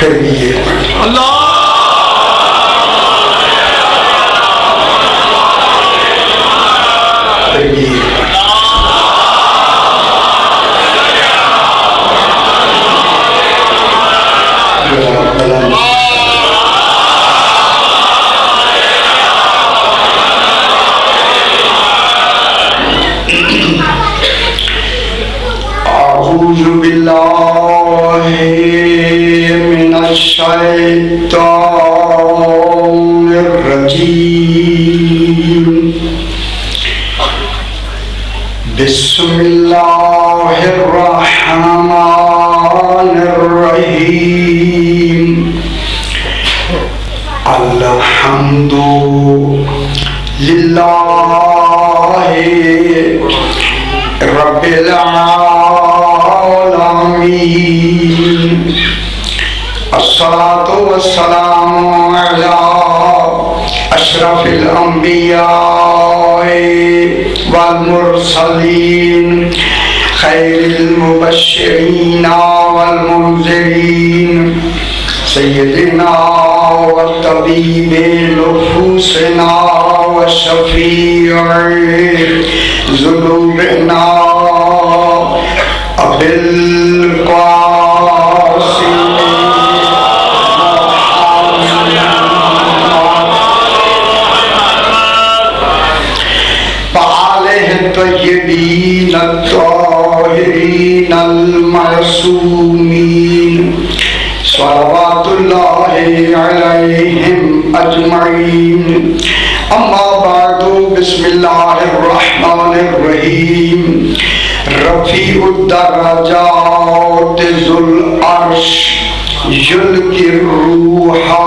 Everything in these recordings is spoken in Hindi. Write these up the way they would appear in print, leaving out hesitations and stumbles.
फिर भी ये अल्लाह फिर भी अऊज़ु बिल्लाहि शैतानिर्रजीम बिस्मिल्लाहिर्रहमानिर्रहीम अल्हम्दुलिल्लाहि रब्बिल आलमीन अस्सलातु वस्सलामु अला अशरफिल अंबिया वल मुरसलीन खैरिल मुबश्शिरीन वल मुनज़िरीन सय्यदिना व तबीबे नुफूसिना व शफीए ज़ुनूबिना अबिल क़ासिम तय्यबीन अत्ताहिरीन अल-मासूमीन सलवातुल्लाहि अलैहिम अजमईन अम्मा बादु बिस्मिल्लाहिर्रहमानिर्रहीम रफ़ीउद दर्जात ज़ुल अर्श युल्किर रूहा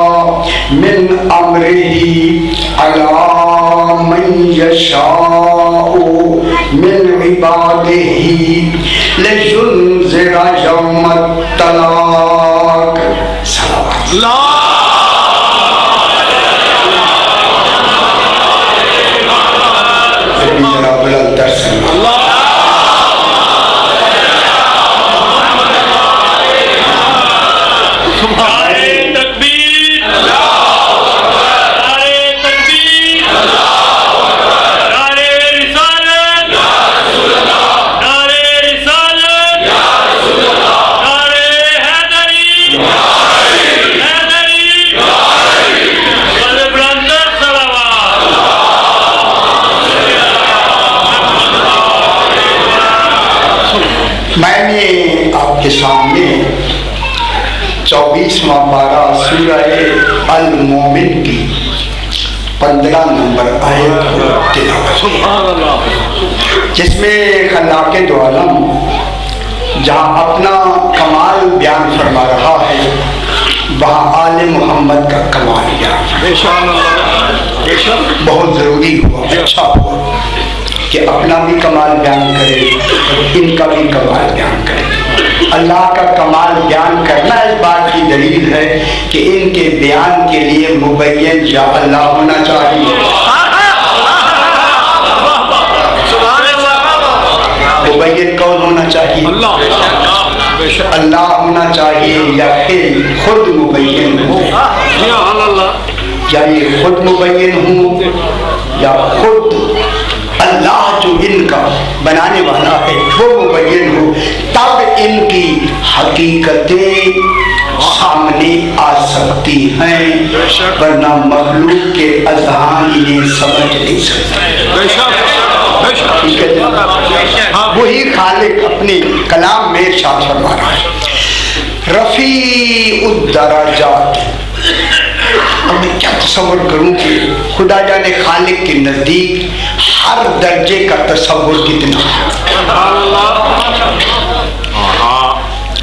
मिन अम्रिही अला मन यशाउ मिन इबादिही लियुनज़िरा यौमत तलाक सलावत मैंने आपके सामने 24वां पारा सूरह अल-मोमिन की 15 नंबर आयत तिलावत, जिसमें खल्लाक़े दो आलम जहाँ अपना कमाल बयान फरमा रहा है, वहाँ आले मोहम्मद का कमाल बयान बहुत ज़रूरी हुआ, अच्छा हुआ कि अपना भी कमाल बयान करे, इनका भी कमाल बयान करे। अल्लाह का कमाल बयान करना इस बात की दलील है कि इनके बयान के लिए मुबय्यन या अल्लाह होना चाहिए। मुबय्यन कौन होना चाहिए? अल्लाह होना चाहिए या फिर खुद मुबय्यन हो, या ये खुद मुबय्यन हो या खुद अल्लाह जो इनका बनाने वाला है वो मुबय्यन हो, तब इनकी हकीकतें सामने आ सकती हैं, वरना मखलूक के अज़हान इन्हें समझ नहीं सकते। वही खालिक अपने कलाम में इरशाद फरमा रहा है, रफ़ीउद दर्जात। अब मैं क्या तसव्वुर करूं कि खुदा जाने खालिक के नजदीक हर दर्जे का तसव्वुर कितना है।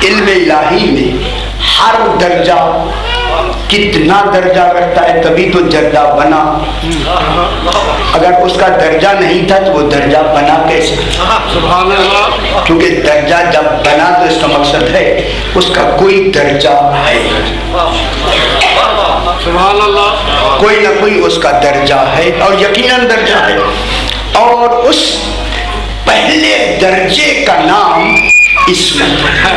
इल्म इलाही में हर दर्जा कितना दर्जा रखता है, तभी तो दर्जा बना। अगर उसका दर्जा नहीं था तो वो दर्जा बना कैसे? क्योंकि दर्जा जब बना तो इसका मकसद है उसका कोई दर्जा है, कोई ना कोई उसका दर्जा है, और यकीनन दर्जा है। और उस पहले दर्जे का नाम इस्मत है।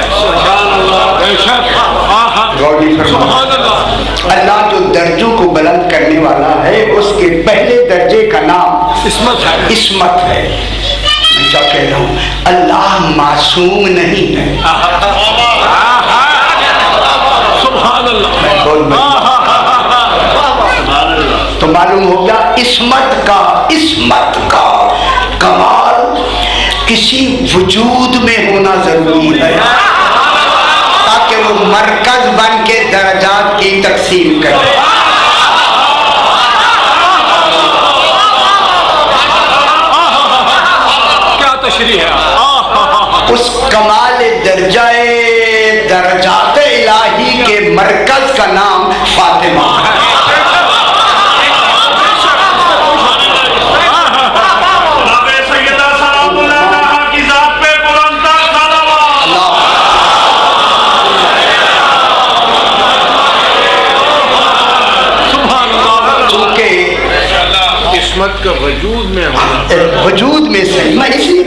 अल्लाह जो दर्जों को बुलंद करने वाला है उसके पहले दर्जे का नाम इस्मत है। इस्मत है। मैं क्या कह रहा हूँ, अल्लाह मासूम नहीं है। तो मालूम हो गया इस्मत का कमाल किसी वजूद में होना जरूरी है, ताकि वो मरकज बन के दर्जात की तकसीम करे। क्या तशरीह है। उस कमाल दर्जात इलाही के मरकज का नाम फातिमा है। का वजूद में होना, वजूद में सही, मैं इसलिए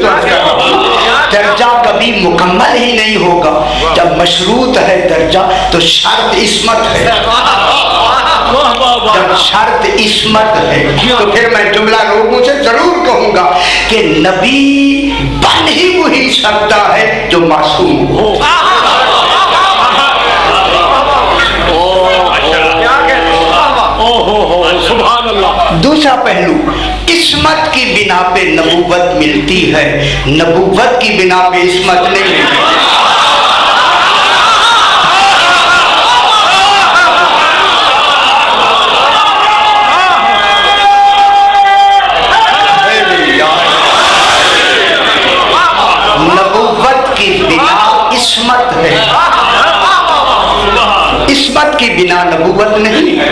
दर्जा कभी मुकम्मल ही नहीं होगा। जब मशरूत है दर्जा तो शर्त इस्मत है। जब शर्त इस्मत है तो फिर मैं जुमला लोगों से जरूर कहूंगा कि नबी बन ही वही सकता है जो मासूम हो। दूसरा पहलू, इस्मत की बिना पे नबूवत मिलती है, नबूवत की बिना पे इस्मत नहीं मिलती। नबूवत की बिना इस्मत है, इस्मत की बिना नबूवत नहीं है।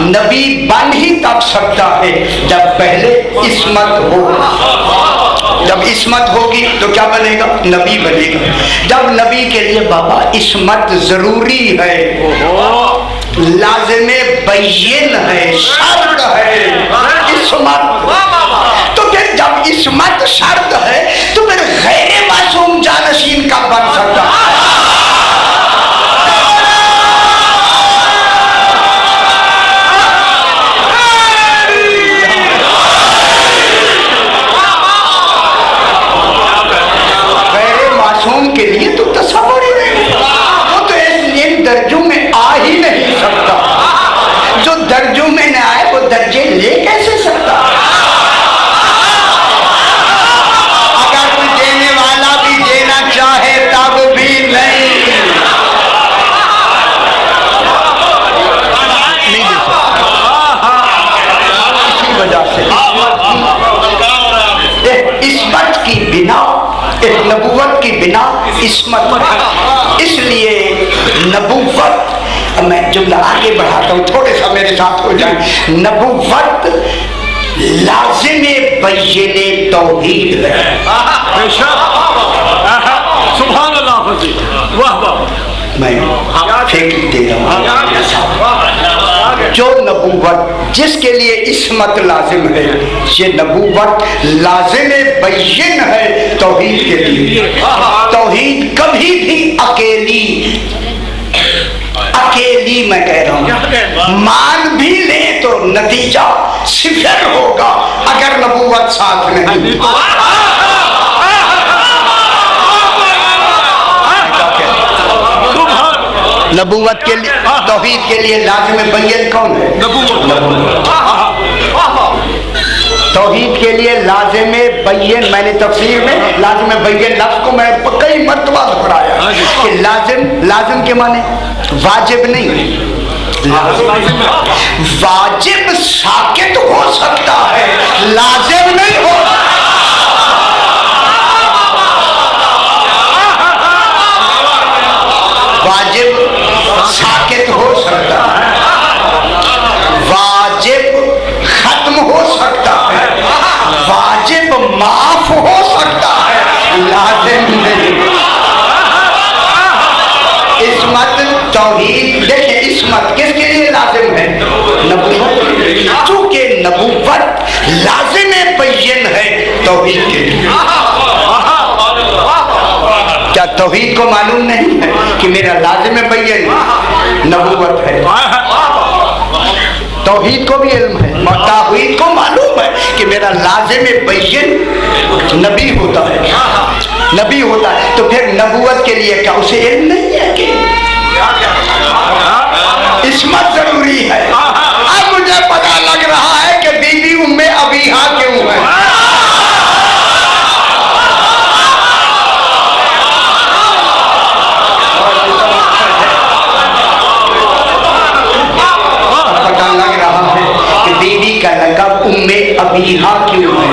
नबी बन ही तब सकता है जब पहले इस्मत हो। जब इस्मत होगी तो क्या बनेगा? नबी बनेगा। जब नबी के लिए बाबा इस्मत जरूरी है, लाज़िमे बय्यिन है, शर्त है इस्मत, तो फिर जब इस्मत शर्त है तो फिर गैर मासूम जानशीन का बन सकता है। के लिए तो तस्वुर ही नहीं, वो तो इन दर्जों में आ ही नहीं सकता। जो दर्जों में न आए वो दर्जे ले कैसे सकता? अगर कोई देने वाला भी देना चाहे तब भी नहीं दे सकता। इसी वजह से इस्मत की बिना, नबूवत की बिना इस्मत। इसलिए नबूवत, मैं जुमला आगे बढ़ाता हूँ, थोड़े सा मेरे साथ हो जाए। नबूवत लाज़िमे बय्यिने तौहीद है। सुभान अल्लाह, वाह वाह। मैं फेंक दे रहा हूँ। जो नबूवत जिसके लिए इस्मत लाजिम है, ये नबूवत लाजिम बय्यिन है तौहीद के लिए। तौहीद कभी भी अकेली मैं कह रहा हूँ मान भी ले तो नतीजा सिफर होगा अगर नबूवत साथ नहीं। नबूवत के लिए, तौहीद के लिए लाज़िम बय्यिन कौन है? नबूवत। तौहीद के लिए लाज़िम बय्यिन, मैंने तफसीर में लाज़िम बय्यिन लफ्ज़ को मैं कई मर्तबा दोहराया कि लाज़िम के माने वाजिब नहीं, वाजिब साकित हो सकता है, लाज़िम नहीं हो। वाजिब साकित हो सकता नबूवत लाज़िम बैन है तौहीद के लिए। क्या तौहीद को मालूम नहीं है कि मेरा लाज़िम बैन नबूवत है? तौहीद को भी इल्म है, तौहीद को मालूम है कि मेरा लाज़िम बैन नबी होता है, नबी होता है। तो फिर नबूवत के लिए क्या उसे इल्म नहीं है कि इस्मत जरूरी है? अब मुझे पता लग रहा है कि बीबी उम्मे अबीहा क्यों है। पता लग रहा है कि बीबी का लक़ब उम्मे अबीहा क्यों है।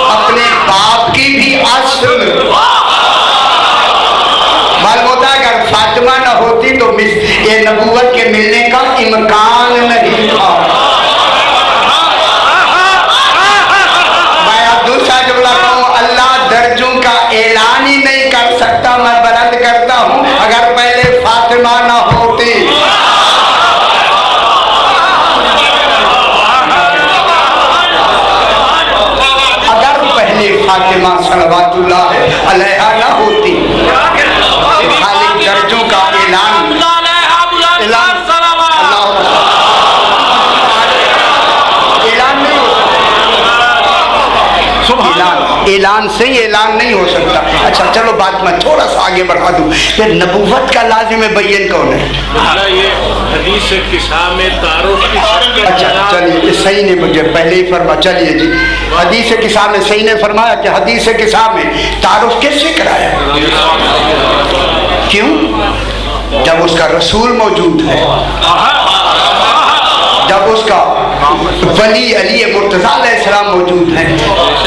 अपने बाप की भी असल मालूम होता है, अगर फातिमा न होती तो ये नबूवत के मिलने का इम्कान नहीं था। मैं अब दूसरा जुमला कहूँ, अल्लाह दर्जों का ऐलान ही नहीं कर सकता, मैं बुलंद करता हूँ, अगर पहले फातिमा न होती। अगर पहले फातिमा सल्लल्लाहु अलैहा न होती, खाली दर्जों का ऐलान ऐलान से ऐलान नहीं हो सकता। अच्छा चलो बात मैं थोड़ा सा आगे बढ़ा दूं, फिर नबूवत का लाज़िम बैन कौन है? ये हदीस किस्सा में तारुफ की शक्ल। अच्छा चलिए, सही ने मुझे पहले ही फरमा, चलिए जी, हदीस किस्सा में सही ने फरमाया कि हदीस किस्सा में तारुफ कैसे कराया? क्यों? जब उसका रसूल मौजूद है, जब उसका वली अली मुर्तज़ा अलैहिस्सलाम मौजूद है,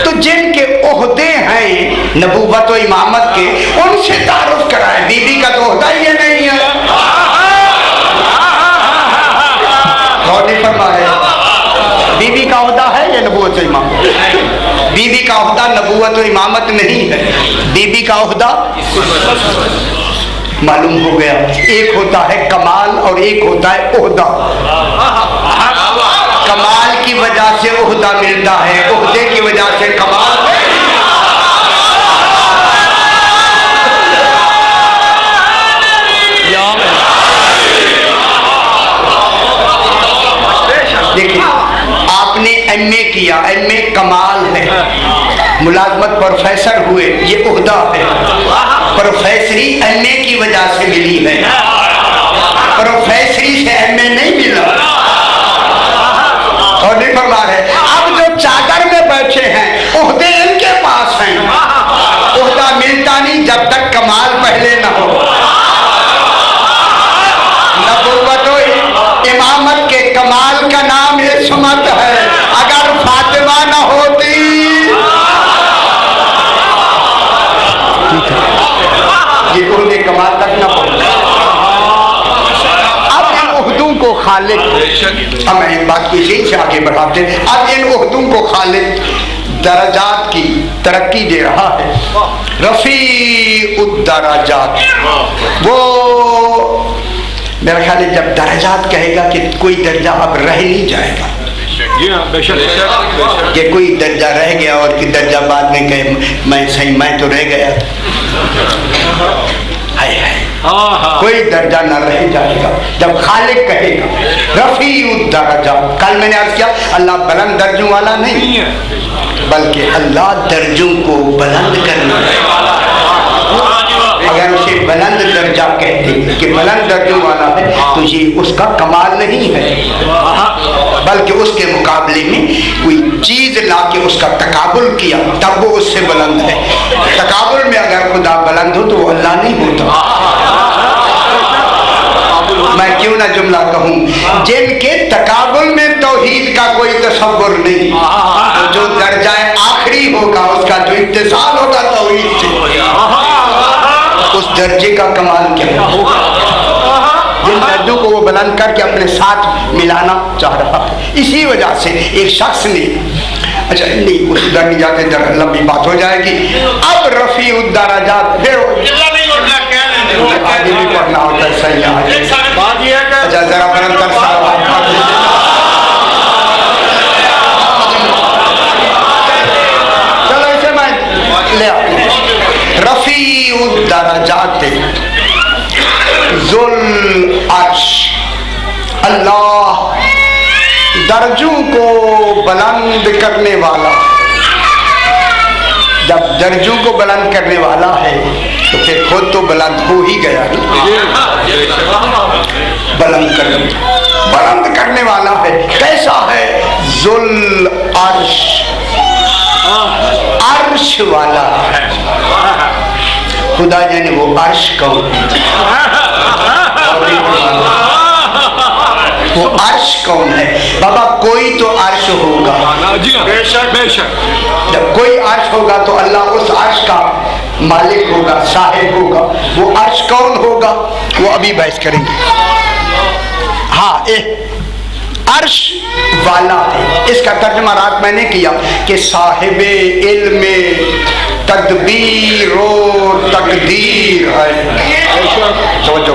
तो जिनके ओहदे हैं नबूवत व इमामत के, उनसे तारुफ कराए। बीबी का तो ओहदा ही नहीं है। और नहीं फरमाया, बीबी का ओहदा है या नबूवत व इमामत? बीबी का ओहदा नबूवत व इमामत नहीं है। बीबी का ओहदा मालूम हो गया, एक होता है कमाल और एक होता है ओहदा। कमाल की वजह से ओहदा मिलता है, ओहदे की वजह से कमाल। देखिए, आपने एमए किया, एमए कमाल है, मुलाजमत प्रोफेसर हुए, ये ओहदा है। प्रोफेसरी एमए की वजह से मिली है, प्रोफेसरी से एमए नहीं मिला। और नहीं फरमा है, अब जो चादर में बैठे हैं ओहदे इनके पास हैं, ओहदा मिलता नहीं जब तक कमाल पहले न हो। नबूवत व इमामत के कमाल का नाम इस्मत है। अगर फातिमा न होती, ये ओहदे कमाल तक न पहुंचा। अब इन ओहदों को खालिक, हम एक बात को इसी से आगे बढ़ाते हैं, अब इन ओहदों को खालिक दरजात की तरक्की दे रहा है। रफ़ीउद दरजात, वो मेरा ख्याल है जब दरजात कहेगा कि कोई दर्जा अब रह नहीं जाएगा। कि कोई दर्जा रह गया और कि दर्जा बाद में कहे मैं सही, मैं तो रह गया। हाय हाय, कोई दर्जा न रह जाएगा जब खालिक कहेगा रफ़ीउद दरजात। कल मैंने अर्ज़ किया, अल्लाह बुलंद दर्जों वाला नहीं है, बल्कि अल्लाह दर्जों को बुलंद करने वाला है। अगर उसे बुलंद दर्जा कहते कि बुलंद दर्जों वाला है, तो ये उसका कमाल नहीं है, बल्कि उसके मुकाबले में कोई चीज ला के उसका तकाबुल किया तब वो उससे बुलंद है। तकाबुल में अगर खुदा बुलंद हो तो वो अल्लाह नहीं होता। मैं क्यों ना जुमला कहूँ, जिनके तकाबुल में तौहीद का कोई तसव्वुर नहीं, तो जो दर्जा आखिरी होगा उसका जो इत्तिसाल होगा तौहीद से, उस दर्जे का कमाल क्या होगा। जिन दर्जों को वो बुलंद करके अपने साथ मिलाना चाह रहा है। इसी वजह से एक शख्स ने, अच्छा नहीं उस उधर नहीं जाते, लंबी बात हो जाएगी। अब रफ़ीउद दरजात फिर आगे भी पढ़ना होता है, सही है। अच्छा जरा बरतर साहब अल्लाह दर्जों को बुलंद करने वाला। जब दर्जों को बुलंद करने वाला है तो फिर खुद तो बुलंद हो ही गया। बुलंद करने वाला है। कैसा है? जुल अर्श, अर्श वाला है। खुदा जाने वो अर्श कौन है, वो अर्श कौन है। बाबा कोई तो अर्श होगा, बेशक बेशक। जब कोई अर्श होगा तो अल्लाह उस अर्श का मालिक होगा, साहिब होगा। वो अर्श कौन होगा वो अभी बहस करेंगे। हाँ, अर्श वाला है। इसका तर्जुमा रात मैंने किया कि साहिब इल्म तदबीर और तकदीर है। समझो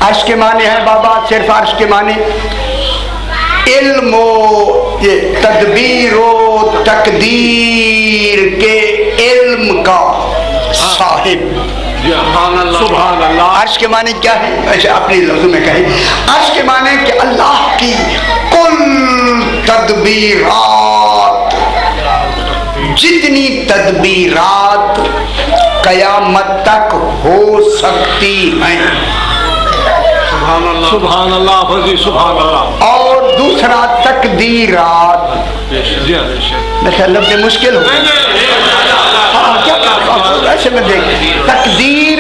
अर्श के माने हैं बाबा, सिर्फ अर्श के माने इल्म ये तदबीर और तकदीर के इल्म का साहिब। सुभान अल्लाह। अर्श के माने क्या है? अच्छा अपने लफ्ज़ों में कहें, अर्श के माने कि अल्लाह की कुल तदबीरात, जितनी तदबीरात कयामत तक हो सकती हैं। सुभान अल्लाह फजी, सुभान अल्लाह। और दूसरा तकदीरात। लफ्ज़ मुश्किल हो क्या ऐसे में देख, तकदीर,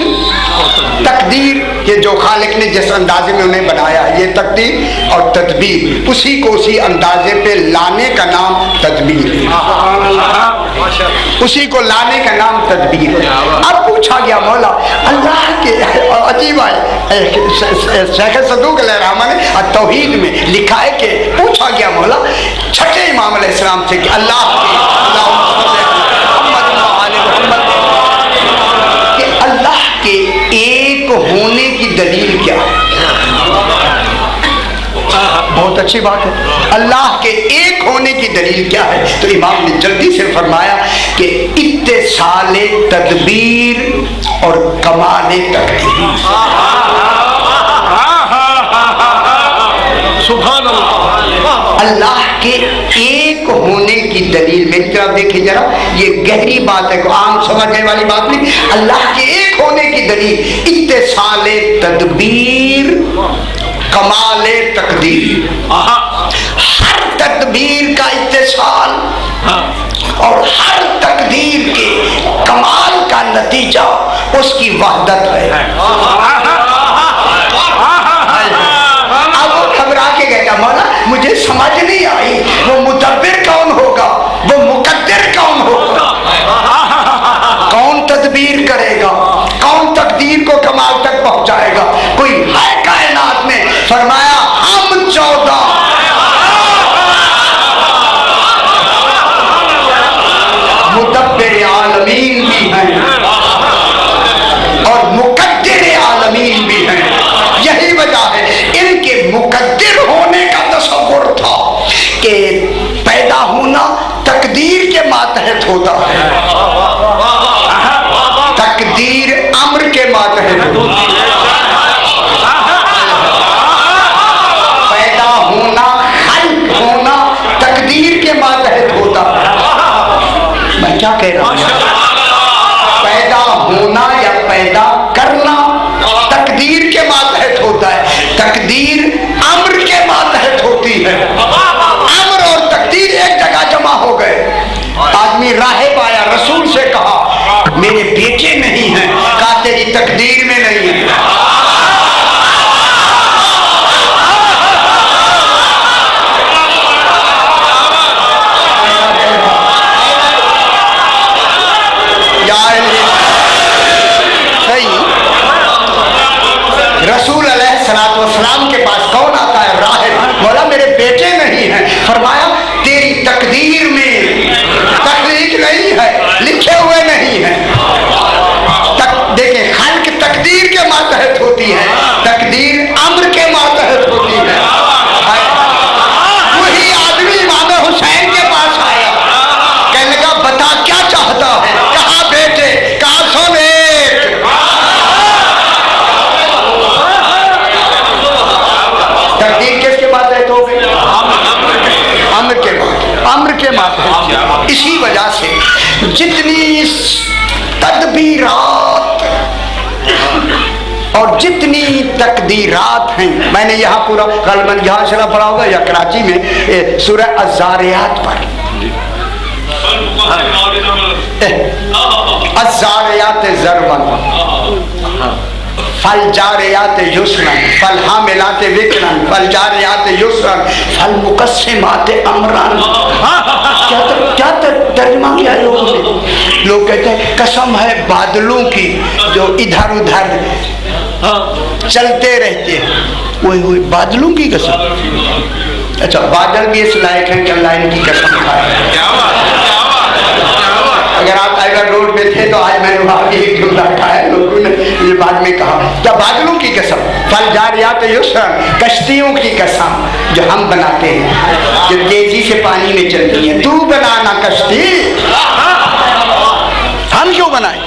तकदीर ये जो खालिक ने जिस अंदाजे में उन्हें बनाया ये तकदीर, और तदबीर उसी को उसी अंदाजे पे लाने का नाम तदबीर, उसी को लाने का नाम तदबीर। अब पूछा गया मौला अल्लाह के, अजीब है शेख सदूक अलैहिर्रहमान ने तौहीद में लिखा है कि पूछा गया मौला छठे इमाम अलैहिस्सलाम से कि अल्लाह के एक होने की दलील क्या है? बहुत अच्छी बात है। अल्लाह के एक होने की दलील क्या है? तो इमाम ने जल्दी से फरमाया कि इत्तिसाले तदबीर और कमाले तकदीर। सुभान अल्लाह। अल्लाह के एक होने की दलील, मेरी तरफ देखिए जरा, ये गहरी बात है, आम समझने वाली बात नहीं। अल्लाह के एक होने की दलील इत्तिसाले तदबीर कमाले तकदीर। हर तदबीर का इत्तिसाल और हर तकदीर के कमाल का नतीजा उसकी वहदत है। अब वो घबरा के गया, मौला मुझे समझ नहीं आई वो मुदब्बिर कौन होगा, वो मुकद्दिर कौन होगा, कौन तदबीर करेगा, कौन तकदीर को कमाल तक पहुंचाएगा? कोई है कायनात में? फरमाया हम 14 मुदब्बिर आलमीन भी हैं और मुकद्दिर आलमीन भी हैं। यही वजह है इनके मुकद्दिर होने का तसव्वुर था कि पैदा होना तकदीर के मातहत होता है, तकदीर अम्र के मातहत होती है। पैदा होना, खल्क होना तकदीर के मातहत होता है। मैं क्या कह रहा हूँ? पैदा होना या पैदा करना तकदीर के मातहत होता है, तकदीर अम्र के मातहत होती है। अम्र और तकदीर एक जगह जमा हो गए। आदमी राहिब आया, रसूल से कहा मेरे बेटे नहीं हैं, कहा तेरी तकदीर में नहीं है। रसूल अलैहिस्सलाम के पास कौन आता है? राहिब। बोला मेरे बेटे नहीं हैं। फरमाया तेरी तकदीर में तकदीर नहीं है, लिखे हुए नहीं है। देखें, खल्क तकदीर के मातहत होती है, तकदीर अम्र के मातहत होती है। वही आदमी इमाम हुसैन के पास आया, कहने लगा बता क्या चाहता है? कहा बेटे, कहा सुन जितनी तदबीरात और जितनी तकदीरात हैं, मैंने यहाँ पूरा गलबन यहाँ से पढ़ा होगा या कराची में सूरह अज़्ज़ारियात पर, अज़्ज़ारियात ज़रवन, फल जारियात युस्रन, फल हामिलात विक्रन, फल जारियात युस्रन, फल मुकस्सिमात अमरन। क्या तर्जुमा किया लोगों ने? लोग कहते हैं कसम है बादलों की जो इधर उधर चलते रहते हैं। वही बादलों की कसम। अच्छा, बादल भी इस लायक है कि अल्लाह इनकी कसम खाए। अगर आप अगर रोड पे थे तो आज मैंने वहां भी एक जुमला खाया, लोगों ने ये बाद में कहा क्या बादलों की कसम, फल जारियात युस्रन, कश्तियों की कसम जो हम बनाते हैं, जो तेजी से पानी में चलती है। तू बनाना कश्ती, हम क्यों बनाए?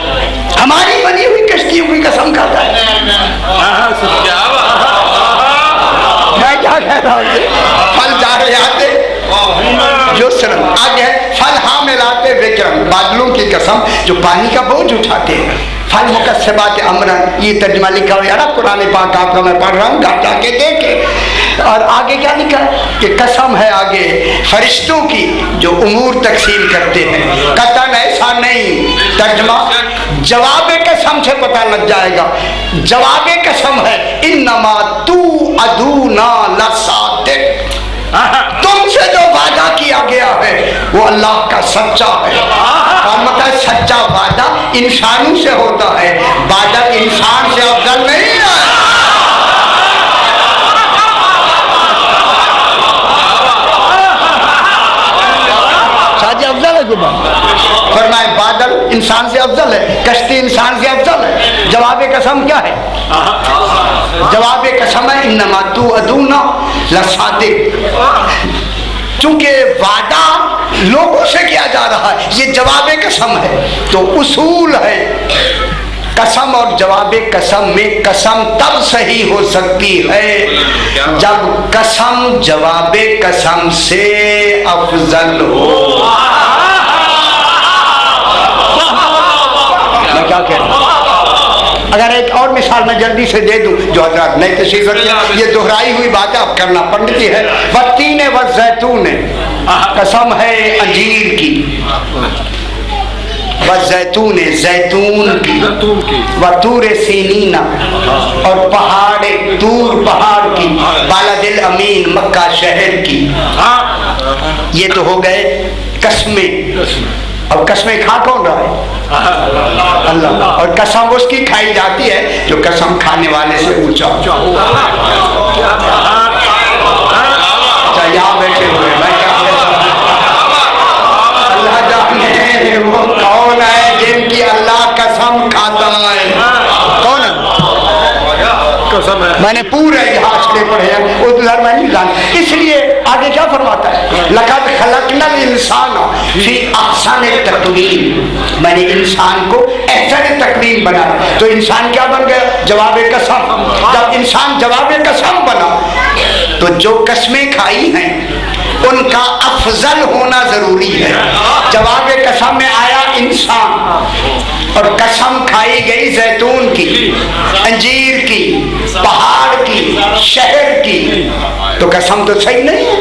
हमारी बनी हुई कश्तियों की कसम खाता है। मैं क्या कह रहा हूँ? फल जारियात युस्रन, आगे फल हामिलाते विक्रम, बादलों की कसम जो पानी का बोझ उठाते हैं। फल मुकस्सिबात अमरन, ये तर्जुमा लिखा हुआ है कुरान पाक आपका मैं पढ़ रहा हूँ, घाट जाके देखे। और आगे क्या लिखा है कि कसम है आगे फरिश्तों की जो उमूर तकसीम करते हैं। कतन ऐसा नहीं, तर्जुमा जवाब कसम से पता लग जाएगा। जवाब कसम है इन्नमा तू अदूना लसादिक, तुमसे जो वादा किया गया है वो अल्लाह का सच्चा है। और मतलब सच्चा वादा इंसानों से होता है, वादा इंसान से अफजल नहीं है। अफजल है फरमाए बादल इंसान से अफजल है, कश्ती इंसान से अफजल है। जवाब कसम क्या है? जवाब कसम है इन्नमा तू अदूना लसादिक, चूंकि वादा लोगों से किया जा रहा है, ये जवाब कसम है। तो उसूल है कसम और जवाब कसम में, कसम तब सही हो सकती है जब कसम जवाब कसम से अफजल हो। मैं क्या कह रहा हूं? अगर एक और मिसाल मैं जल्दी से दे दूं जो हजरात नहीं तशरीफ रखते, ये दोहराई हुई बात अब करना पंडिती है। वत्तीन व जैतून, कसम है अंजीर की, व जैतून जैतून की, व तूर सीनीना और पहाड़ तूर पहाड़ की, बालादिल अमीन मक्का शहर की। ये तो हो गए कसमें। और कसमें खा कौन रहा है? अल्लाह। और कसम उसकी खाई जाती है जो कसम खाने वाले से ऊंचा। यहाँ बैठे हुए मैं क्या अल्लाह जाने वो कौन है जिनकी अल्लाह कसम खाता है। कौन है? कसम है। मैंने पूरे इतिहास के पढ़े हैं, उधर मैं नहीं जान। इसलिए आगे क्या फरमाता है? लक़द खलक़नल इंसान फी अहसन तक़वीम, मैंने इंसान को एहसन तक़वीम बनाया। तो इंसान क्या बन गया? जवाब कसम। जब इंसान जवाब कसम बना तो जो कसमें खाई हैं उनका अफजल होना जरूरी है। जवाब कसम में आया इंसान और कसम खाई गई जैतून की, अंजीर की, पहाड़ की, शहर की, तो कसम तो सही नहीं है।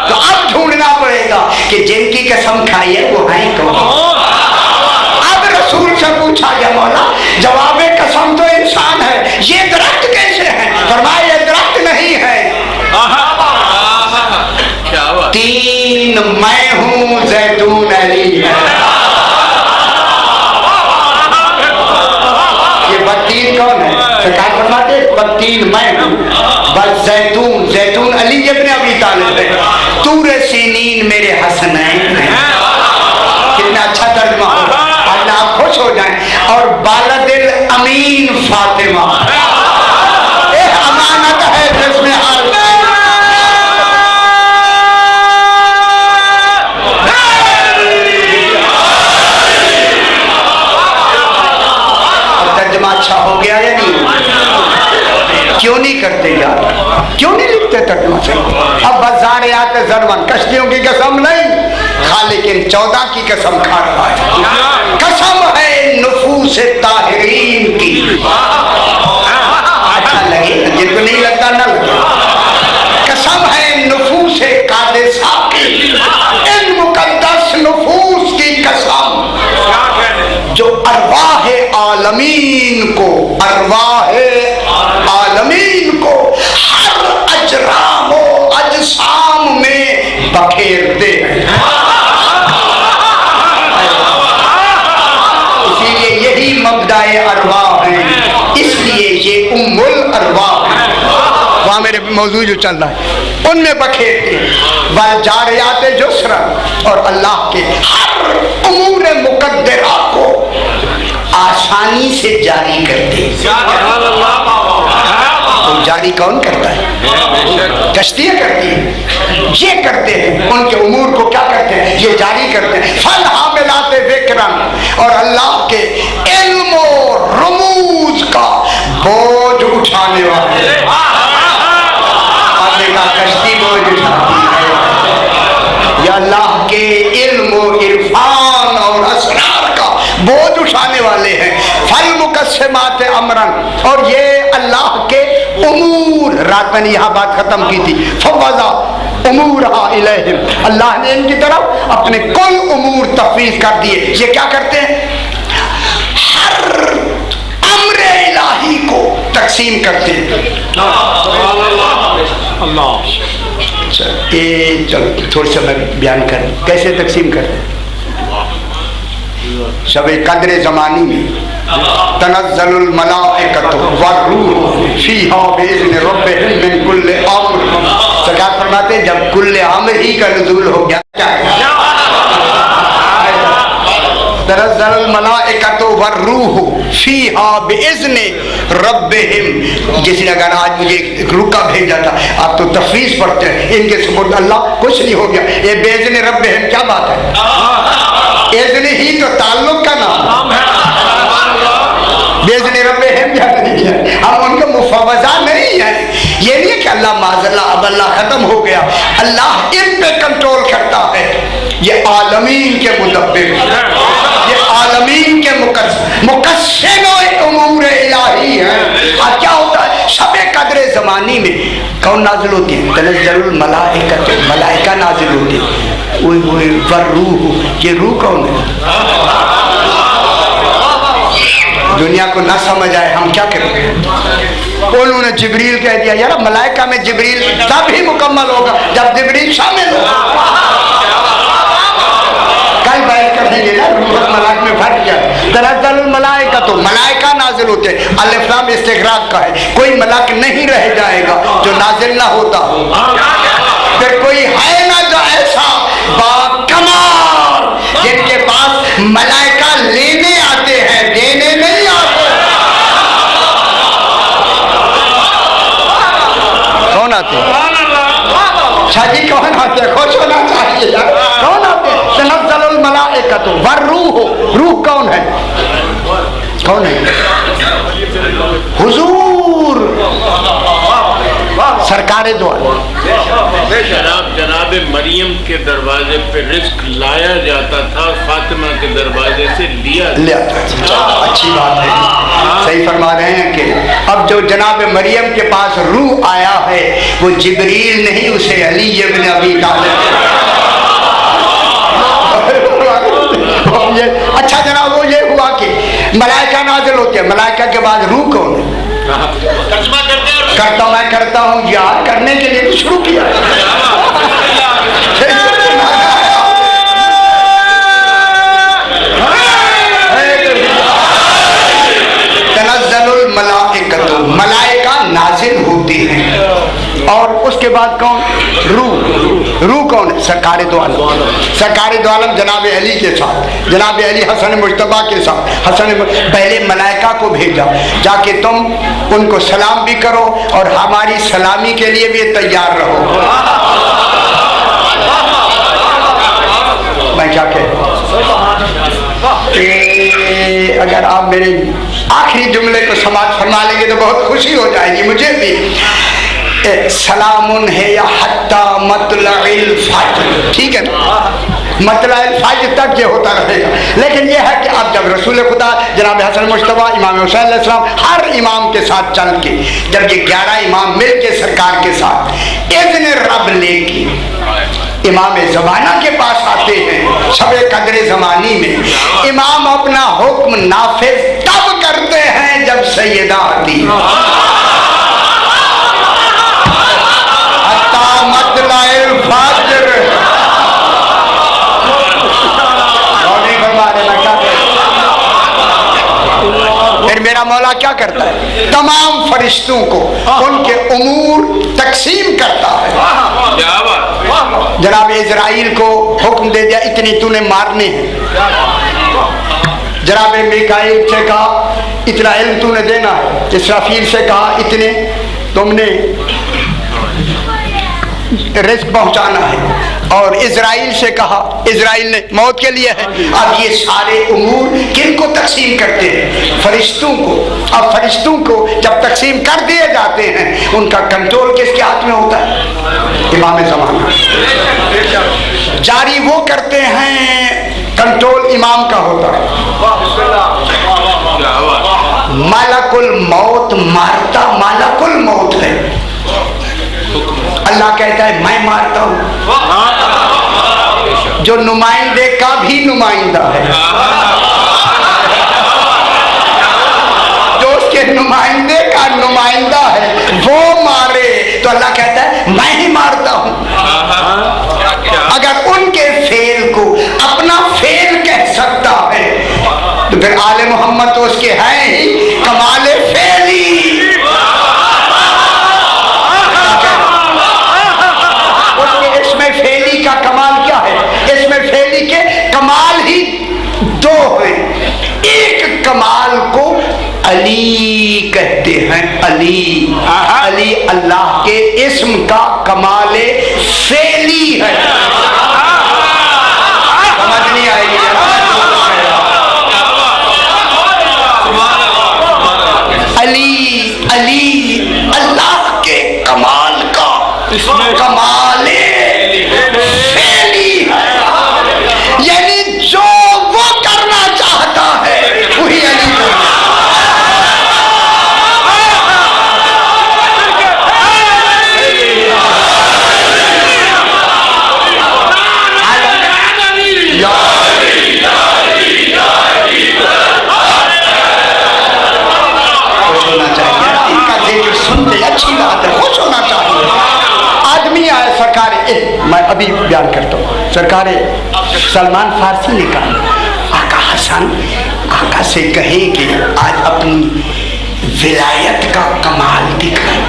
तो अब ढूंढना पड़ेगा कि जिनकी कसम खाई है वो है कौन। अब रसूल से पूछा गया मौला जवाब कसम तो इंसान है, ये दरख्त कैसे है? फरमाया ये दरख्त नहीं है, तीन मैं हूं जैतून अली है। ये बत्तीन कौन है? सरकार फरमाते बत्तीन मैं हूं, बस जैतून जैतून अली इब्न अबी तालिब है, तूर सीनीन मेरे हसनैन है। कितना अच्छा तर्जुमा होगा, अल्लाह आप खुश हो जाएं। और बालदिल अमीन फातिमा, अमानत है जिसमें अच्छा हो गया या नहीं? क्यों नहीं करते यार? क्यों नहीं लिखते तर्जुमा से? अब बाजार आते जरवन, कश्तियों की कसम नहीं, लेकिन 14 की कसम खा रहा है। कसम है नुफूस ताहिरीन की। अच्छा लगे, जिनको नहीं लगता ना लगे। कसम है नुफूस कादिसा की, इन मुकद्दस नुफूस की कसम जो अरवाहे आलमीन को, अरवाहे आलमीन को हर अजराम व अजसाम में बखेरते हैं। इसीलिए यही मबदाए अरवाह है, इसलिए ये उम्मुल अरवाह है। वहाँ मेरे मौजूद जो चल रहा है उनमें बखेरते हैं। वल जारियात जुस्रा, और अल्लाह के हर उमूर मुकद्दरा को आसानी से जारी करते हैं। तो जारी कौन करता है? कश्तियाँ करती हैं, ये करते हैं। उनके उमूर को क्या करते हैं? ये जारी करते हैं। फल हामिलाते विक्रम, और अल्लाह के इल्म और रमूज का बोझ उठाने वाले। का कश्ती बोझ उठाती है, या अल्लाह के इल्म इरफान और असरार का बोझ उठाने वाले हैं। फल मुकस्सिमात अमरन, और ये अल्लाह के उमूर, रात मैंने यहाँ बात खत्म की थी, फवज़ा उमूरहा इलैहिम, अल्लाह ने इनकी तरफ अपने कुल उमूर तफवीज़ कर दिए। ये क्या करते हैं? हर अम्र इलाही को तकसीम करते हैं। चलो थोड़ी सा मैं बयान कर, कैसे तकसीम करते हैं। शब कद्र ज़मानी में तनज़्ज़लुल मलाइकतु वर्रूह फ़ीहा बिइज़्नि रब्बिहिम मिन कुल्लि अम्र। सरकार फरमाते हैं जब कुल्ले अम्र ही का नुज़ूल हो गया, तनज़्ज़लुल मलाइकतु वर्रूह फ़ीहा बिइज़्नि रब्बिहिम। जिसने अगर आज मुझे रुका भेजा था, आप तो तफवीज़ पढ़ते हैं, इनके सुपुर्द अल्लाह, कुछ नहीं हो गया। ये बिइज़्नि रब्बिहिम क्या बात है? इज़्नि ही तो ताल्लुक का नाम है। बिइज़्नि रब्बिहिम क्या नहीं है? हम उनके मुफव्वज़ा नहीं है। ये नहीं है कि अल्लाह माज़ल्लाह अब अल्लाह खत्म हो गया। अल्लाह इन पे कंट्रोल करता है। ये आलमीन के मुदब्बिर, ये आलमीन के मुकस्सिम उमूर इलाही है। और क्या होता है? शब कद्र ज़मानी में कौन नाजिल होती है? तनज़्ज़लुल मलाइकतु, मलाइका नाजिल होती है। वर्रूह, ये रूह कौन है? दुनिया को ना समझ आए हम क्या करें? उन्होंने जिब्रील कह दिया। यार मलाइका में जिब्रील तब ही मुकम्मल होगा जब जिब्रील शामिल होगा। कल बैठ कर देंगे ना, मलाइक में फट गया। तनज़्ज़लुल मलाइकतु, मलाइका नाजिल होते हैं। अलिफ लाम इस्तिग़राक़ का है। कोई मलाक नहीं रह जाएगा जो नाजिल ना होता। फिर कोई है ना जो ऐसा बाकमाल जिनके पास मलाइका लेने आते हैं, देने नहीं आते। कौन आते हैं? शादी कौन आते हैं? खुश होना चाहिए यार। कौन आते हैं? तनज़्ज़लुल मलाइकतु वर्रूह, रूह कौन है? कौन है? हुजूर सरकारे दो जनाब मरियम के दरवाजे पे रिस्क लाया जाता था, फातिमा के दरवाजे से लिया जाता। अच्छी बात है, सही फरमा रहे हैं कि अब जो जनाब मरियम के पास रूह आया है वो जिब्रील नहीं, उसे अली इब्न अबी तालिब। अच्छा जनाब वो ये हुआ कि मलाइका नाजिल होते हैं, मलाइका के बाद रूह कौन है? करता मैं करता हूँ यार, करने के लिए तो शुरू किया। तनज़्ज़लुल मलाइकतु, मलाइका नाजिल होती हैं। और उसके बाद कौन? रूह। रूह कौन है? सरकार दो आलम। सरकार दो आलम जनाब अली के साथ, जनाब अली हसन मुज्तबा के साथ। हसन पहले मलाइका को भेजा, जाके तुम उनको सलाम भी करो और हमारी सलामी के लिए भी तैयार रहो। मैं क्या कहूँ? अगर आप मेरे आखिरी जुमले को समाप्त फरमा लेंगे तो बहुत खुशी हो जाएगी मुझे भी। सलामुन है या हत्ता मतलइल फज्र, ठीक है ना? मतलब फाइज तक ये होता रहेगा। लेकिन ये है कि अब जब रसूल खुदा जनाब हसन मुश्तबा इमाम हुसैन अलैहिस्सलाम हर इमाम के साथ चल के जब ये 11 इमाम मिल के सरकार के साथ इज़्न रब लेके इमाम ज़माना के पास आते हैं शब कदर ज़मानी में, इमाम अपना हुक्म नाफिज तब करते हैं जब सैयदा आती है। हत्ता मतलाइल फज्र फिर मेरा मौला क्या करता है, तमाम फरिश्तों को उनके उमूर तकसीम करता है। जनाब इजराइल को हुक्म दे दिया इतनी तूने मारने हैं, जनाब मिकाईल से कहा इतना इल्म तूने देना है, इसराफील से कहा इतने तुमने रिस्क पहुंचाना है, और इजराइल से कहा इजराइल ने मौत के लिए है। अब ये सारे उमूर किनको तकसीम करते हैं, फरिश्तों को। अब फरिश्तों को जब तकसीम कर दिए जाते हैं उनका कंट्रोल किसके हाथ में होता है, इमाम ज़माना। जारी वो करते हैं, कंट्रोल इमाम का होता है। मालकुल मौत मारता मालकुल मौत है, अल्लाह कहता है मैं मारता हूं, जो नुमाइंदे का भी नुमाइंदा है, जो उसके नुमाइंदे का नुमाइंदा है वो मारे तो अल्लाह कहता है मैं ही मारता हूं। अगर उनके फेल को अपना फेल कह सकता है तो फिर आले मोहम्मद तो उसके हैं ही कमाले फेली। फेली का कमाल क्या है, इसमें फेली के कमाल ही दो हैं। एक कमाल को अली कहते हैं, अली अली अल्लाह के इस्म का कमाले फेली है। समझ नहीं आएगी अली अली अल्लाह के कमाल का कमाले फेली है, यानी जो वो करना चाहता है वही अली खुश होना चाहिए। इनका जिक्र सुनते अच्छी बात है, खुश होना चाहिए। आदमी आया सरकार, मैं अभी बयान करता हूँ, सरकार सलमान फारसी ने कहा आका हसन आका से कहें कि आज अपनी विलायत का कमाल दिखाएं।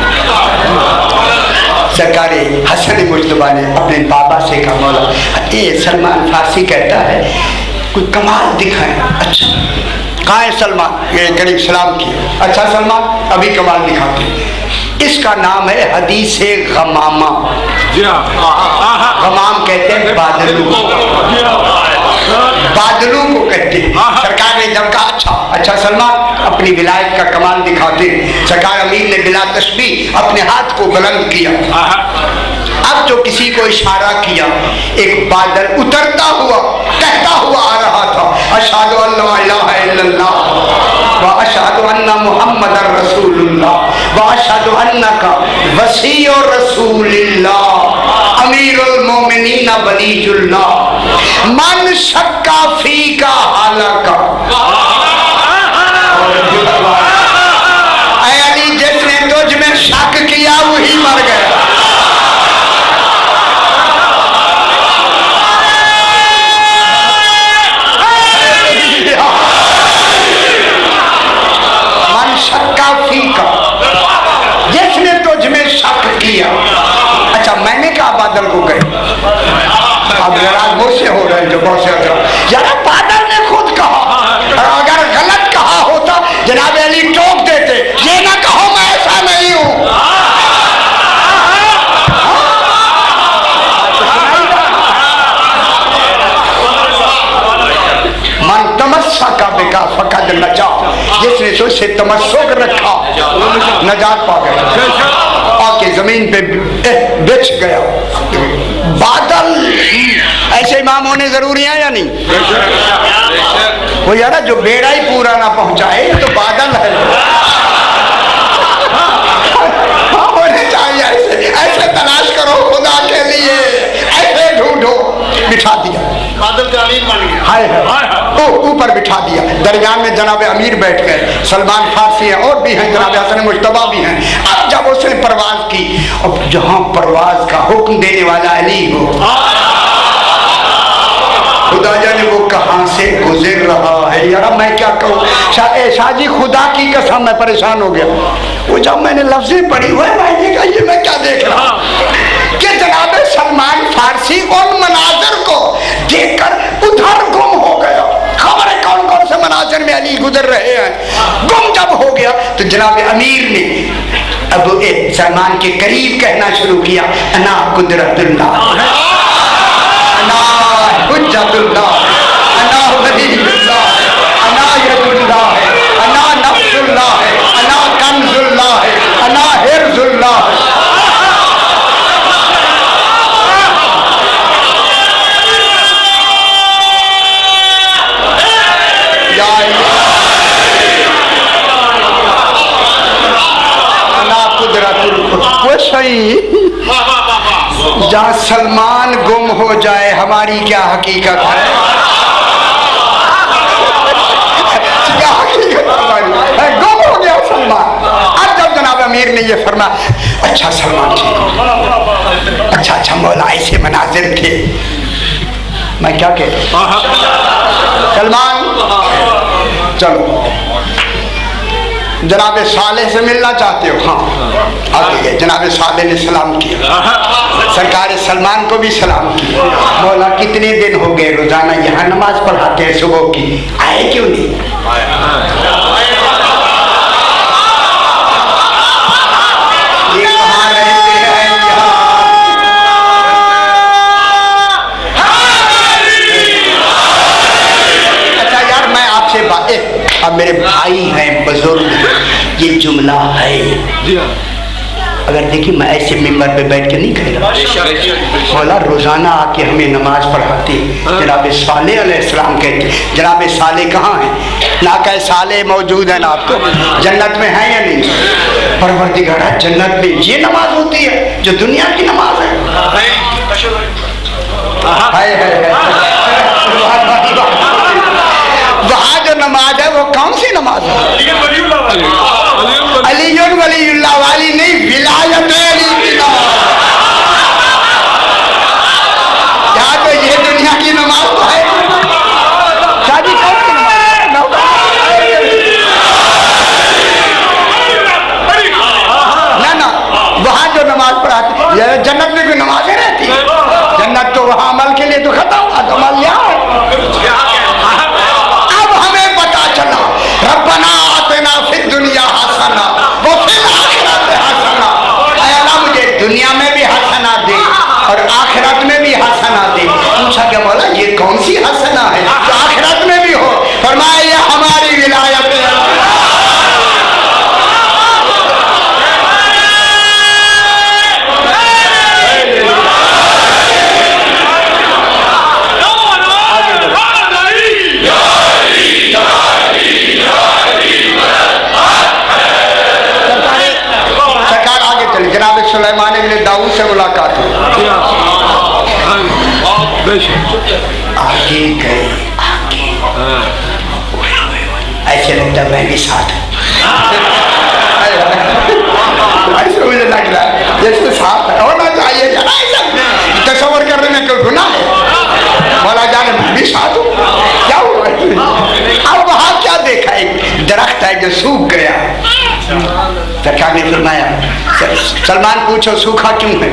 सरकार हसन मुश्तबा ने अपने बाबा से कहा मौला ये सलमान फारसी कहता है कोई कमाल दिखाएं। अच्छा कहाँ है सलमान, ये करीब सलाम किया। अच्छा सलमान अभी कमाल दिखाते, इसका नाम है हदीसे गमामा। गमाम कहते हैं बादलों को, बादलों को कहते हैं। सरकार ने जब कहा अच्छा सलमान अपनी विलायत का कमाल दिखाते, सरकार अमीर ने बिला तस्बीह अपने हाथ को बुलंद किया। अब जो किसी को इशारा किया, एक बादल उतरता हुआ कहता हुआ आ रहा था अशहदु अल्ला इलाहा इल्लल्लाह व अशहदु अन्ना मुहम्मदर रसूलुल्लाह व अशहदु अन्नका वसीयु रसूलिल्लाह अमीरुल मोमिनीन वलीजुल्लाह मन शक्का फीका हालाका। ऐ अली जिसने तुझ में शक किया वही मर गया। जिसने तुझ में शक किया। अच्छा मैंने कहा बादल को गए, अब नाराज मुझसे हो रहे जो बहुत से यार बादल ने खुद कहा, अगर गलत कहा होता जनाब अली टोक देते, ये ना कहो मैं ऐसा नहीं हूं। मन तमस्सा का बेका फकद नजा, जिसने तुझसे तमस्सुक रखा नजात पा गया, आके जमीन पे बिछ गया। बादल ऐसे इमाम होने जरूरी है या नहीं? वो यार जो बेड़ा ही पूरा ना पहुंचाए तो बादल है। हाँ होने चाहिए ऐसे, ऐसे तलाश करो खुदा के लिए, ऐसे ढूंढो। बिठा दिया, बादल जालीन बन गया। हाय हाय, ऊपर बिठा दिया। दरमियान में जनाब अमीर बैठ गए, सलमान फारसी हैं और भी हैं, जनाब हसन मुश्तबा भी हैं। अब जब उसने परवाज की, अब जहां परवाज का हुक्म देने वाला अली हो, खुदा जाने वो कहां से गुजर रहा है। यार मैं क्या कहूँ शाहजी, खुदा की कसम मैं परेशान हो गया। वो जब मैंने लफ्ज़ें पढ़ी हुए मैंने कहा ये मैं क्या देख रहा हूँ कि जनाब सलमान फारसी उन मनाजर को देखकर उधर गुम हो गया। खबर है कौन कौन से मनाजर में अली गुजर रहे हैं। गुम जब हो गया तो जनाब अमीर ने अब सलमान के करीब कहना शुरू किया, अना कुदरतुल्लाह, अना हुज्जतुल्लाह, अना वलीयुल्लाह, अना यदुल्लाह, अना नफ्सुल्लाह, अना कंजुल्लाह, अना हिर्जुल्लाह। वो सही, जहाँ सलमान गुम हो जाए हमारी क्या हकीकत है? क्या हकीकत हमारी? गुम हो गया सलमान। अब जब जनाब अमीर ने ये फरमा, अच्छा सलमान ठीक, अच्छा अच्छा मौला ऐसे मनाजिर थे, मैं क्या कहता सलमान चलो जनाब साले से मिलना चाहते हो? हाँ आगे गए। जनाब साले ने सलाम किया, सरकार सलमान को भी सलाम किया। मौला कितने दिन हो गए रोजाना यहाँ नमाज पढ़ाते हैं सुबह की, आए क्यों नहीं? ये कहाँ रहते हैं अच्छा यार मैं आपसे बातें, अब मेरे भाई हैं बुजुर्ग, ये जुमला है अगर देखिए मैं ऐसे मिंबर पे बैठ के नहीं कह रहा। मौला रोजाना आके हमें नमाज पढ़ाते, जनाब साले अलैहिस्सलाम कहते। जनाब साले कहाँ हैं? ना कहे साले मौजूद है ना आपको, जन्नत में है या नहीं? परवरदिगार जन्नत में ये नमाज होती है जो दुनिया की नमाज है। वहाँ जो नमाज है वो कौन सी नमाज है? अलीयुल वलीयुल्लाह वाली नहीं, विलायत अली की नमाज। यहाँ तो ये दुनिया की नमाज तो है। शादी कौन सी नमाज? ना ना, वहाँ जो नमाज पढ़ाते, जन्नत में कोई नमाजें रहती है? जन्नत तो वहाँ अमल के लिए तो खत्म, अमल यहाँ है। रब्बना आतिना फिद दुनिया हसना व फिल आखिरत हसना, ऐ अल्लाह मुझे दुनिया में भी हसना दे और आखिरत में भी हसना दे। पूछा क्या मौला ये कौन सी हसना है जो आखिरत में भी हो? फरमाया ये हमारी विलायत है। जनाब सुलेमान इब्ने दाऊद से मुलाकात हुई, आगे गए ऐसे लगता मैं भी साथ ऐसे मुझे लग रहा है जैसे साथ होना चाहिए। तस्वर करने में कोई गुनाह है? बोला जाने मैं भी साथ हूँ, क्या हुआ? अब वहाँ क्या देखा? एक दरख्त है जो सूख गया। सरकार ने फरमाया सलमान पूछो सूखा क्यों है?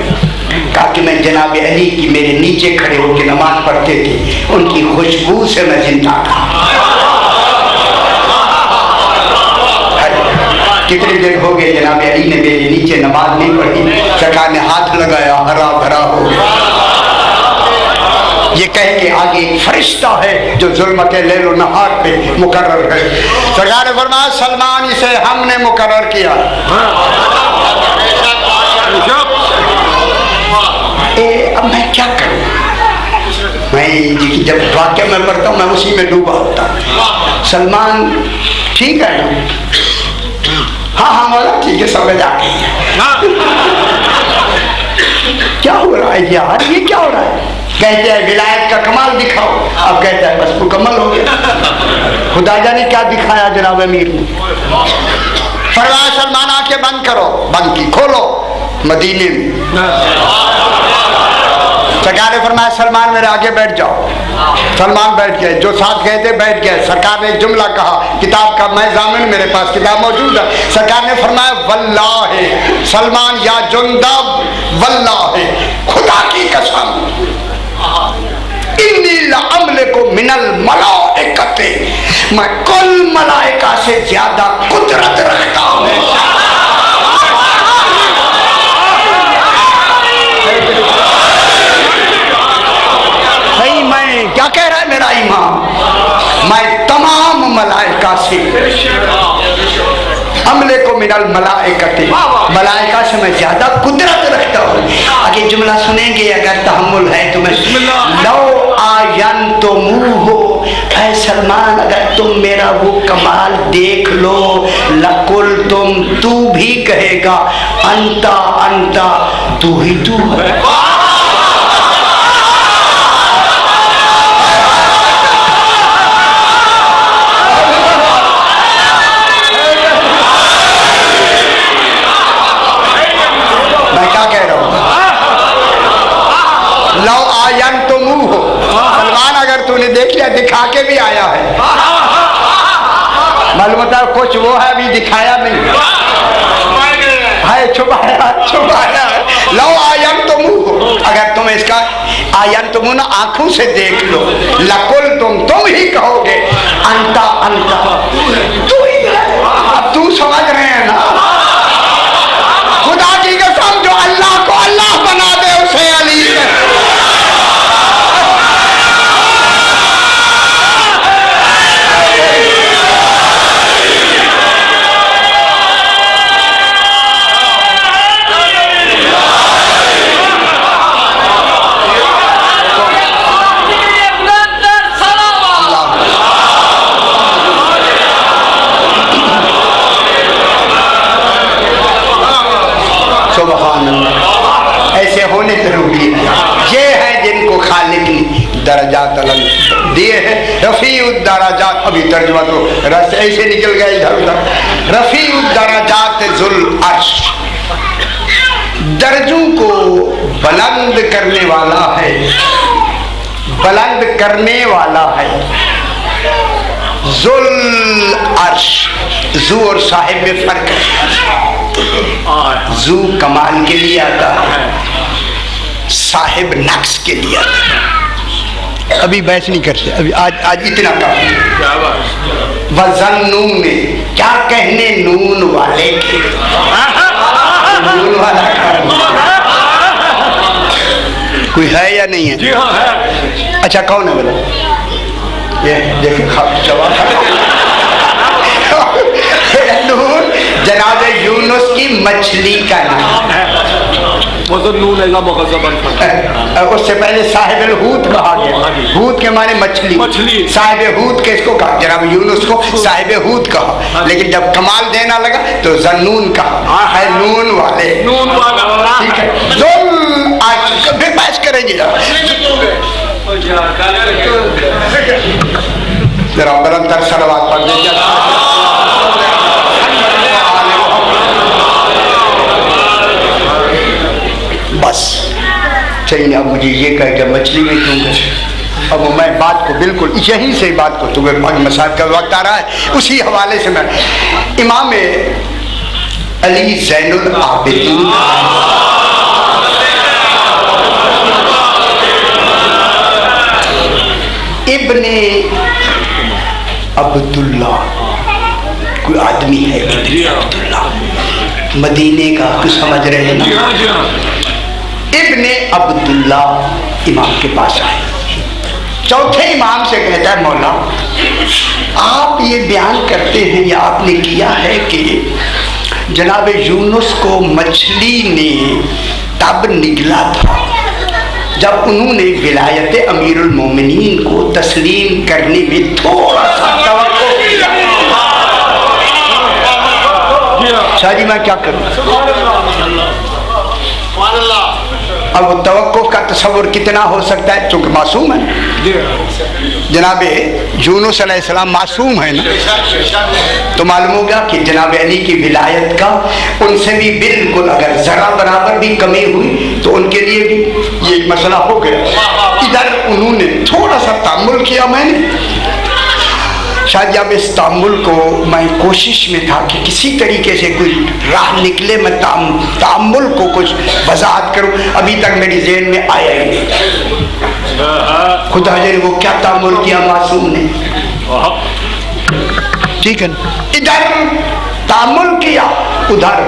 कहा कि मैं जनाब अली की मेरे नीचे खड़े होकर नमाज पढ़ते थे, उनकी खुशबू से मैं जिंदा था। कितने दिन हो गए जनाब अली ने मेरे नीचे नमाज नहीं पढ़ी। सरकार ने हाथ लगाया, हरा भरा हो गया। ये कह के आगे एक फरिश्ता है जो जुल्मत लैल नहार पे मुकर्रर है। सरकार ने फरमाया सलमान इसे हमने मुकर्रर किया। अब मैं क्या करूं? मैं जी की जब वाक्य में पढ़ता हूँ मैं उसी में डूबा होता हूँ। सलमान ठीक है ना? हाँ हाँ मौला ठीक है, समझ आ गई। क्या हो रहा है यार, ये क्या हो रहा है? कहते हैं विलायत का कमाल दिखाओ, अब कहते हैं बस मुकम्मल हो गया। खुदा जाने क्या दिखाया जनाब अमीर ने। फरमाया सलमान आंखें बंद करो, बंद की, खोलो। मदीने में सरकार ने फरमाया सलमान मेरे आगे बैठ जाओ। सलमान बैठ गए, जो साथ गए थे बैठ गए। सरकार ने एक जुमला कहा, किताब का मैं जामिन, मेरे पास किताब मौजूद है। सरकार ने फरमाया वल्लाह सलमान या जुंदब, वल्लाह खुदा की कसम, इन्नी लअमलिकु मिनल मलाइकते, मैं कुल मलाइका से ज्यादा कुदरत रखता हूँ। भाई मैं क्या कह रहा है मेरा इमाम, मैं तमाम मलाइका से, अमले को मिनल मलाइकते, मलाइका से मैं ज्यादा कुदरत रखता हूँ। आगे जुमला सुनेंगे अगर तहम्मुल है तुम्हें। लो आयन तो मुँह हो, ऐ सलमान अगर तुम मेरा वो कमाल देख लो, लकुल तू भी कहेगा अंता अंता, तू ही तू है। सलमान अगर तूने देख लिया, दिखा के भी आया है, मालूम होता कुछ वो है अभी दिखाया नहीं है, छुपाया है। लो आयन तो मुँह, अगर तुम इसका आयन तुम ना आंखों से देख लो, लकुल तुम ही कहोगे अंता अंता, तू ही। अब तू समझ रहे हैं ना, खुदा की कसम जो अल्लाह को अल्लाह बना दे उसे अली है। ऐसे होने जरूरी है। ये है जिनको खालिक ने दर्जात दिए हैं, रफ़ीउद दर्जात। अभी तर्जुमा तो रस ऐसे निकल गया इधर उधर। रफ़ीउद दर्जात ज़ुल अर्श, दर्जों को बुलंद करने वाला है, बुलंद करने वाला है। ज़ुल अर्श, ज़ू और साहिब में फर्क है। ज़ू कमाल के लिए आता है, साहिब नक्स के लिए आता है। अभी बहस नहीं करते, अभी आज इतना काफी। वज़न्नून में क्या कहने नून वाले के, नून वाला कोई है या नहीं है? जी हाँ है। अच्छा कौन है बोला? ये देखे नून जनाब यूनुस की मछली का नाम है, वो तो नून है। उससे पहले साहिब हूत कहा गया, हूत के माने मछली, साहिब हूत के इसको कहा, जनाब यूनुस को साहिब हूत कहा। लेकिन जब कमाल देना लगा तो जन्नून कहा है, नून वाले, नून वाला। ठीक है, आज कभी बहस करेंगे जरा बरंतर सलवात पढ़ दीजिए। बस चाहिए। अब मुझे ये कह के मछली में क्यों गए, अब मैं बात को बिल्कुल यहीं से बात को, तुम्हें पाक मसाद का वक्त आ रहा है, उसी हवाले से मैं इमाम अली ज़ैनुल आबिदीन इब्ने अब्दुल्ला, कोई आदमी है इब्ने अब्दुल्ला, मदीने का, कुछ समझ रहे हैं ना? इब्ने अब्दुल्ला इमाम के पास आए, चौथे इमाम से कहता है मौला आप ये बयान करते हैं या आपने किया है कि जनाब यूनुस को मछली ने तब निगला था जब उन्होंने विलायत अमीरुल मोमिनीन को तस्लीम करने में थोड़ा सा तवक्को किया, शादी मैं क्या करूं? अब वो तवक्कुफ का तस्वुर कितना हो सकता है, चूंकि मासूम है। जनाब यूनुस अलैहिस्सलाम मासूम है ना, तो मालूम हो गया कि जनाब अली की विलायत का उनसे भी बिल्कुल अगर जरा बराबर भी कमी हुई तो उनके लिए भी ये मसला हो गया। इधर उन्होंने थोड़ा सा तामुल किया। मैंने शायद जब इस्तांबुल को मैं कोशिश में था कि किसी तरीके से कोई राह निकले, मैं तामुल को कुछ वजाहत करूं, अभी तक मेरी ज़हन में आया ही नहीं। खुदा ने वो क्या तामुल किया मासूम ने, ठीक है। इधर तामुल किया, उधर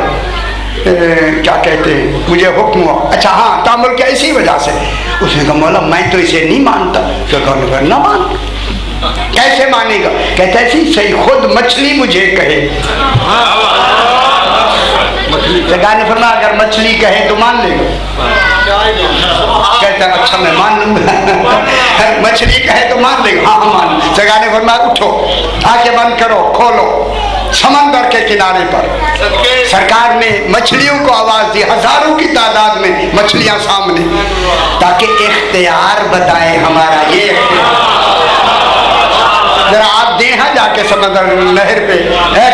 क्या कहते हैं, मुझे हुक्म हुआ। अच्छा हाँ, तामुल क्या इसी वजह से। उसने कहा मौला मैं तो इसे नहीं मानता। तो कहा ना मान, कैसे मानेगा? कहता है सही खुद मछली मुझे कहे। सरकार ने फरमाया अगर मछली कहे तो मान लेगा। कहता है अच्छा मैं मान लूंगा। मछली कहे तो मान लेगा? हाँ मान। सरकार ने फरमाया उठो, आंखें बंद करो, खोलो, समंदर के किनारे पर सरकार ने मछलियों को आवाज दी, हजारों की तादाद में मछलियां सामने, ताकि इख्तियार बताए हमारा। ये जरा आप देहा जाके समंदर नहर पे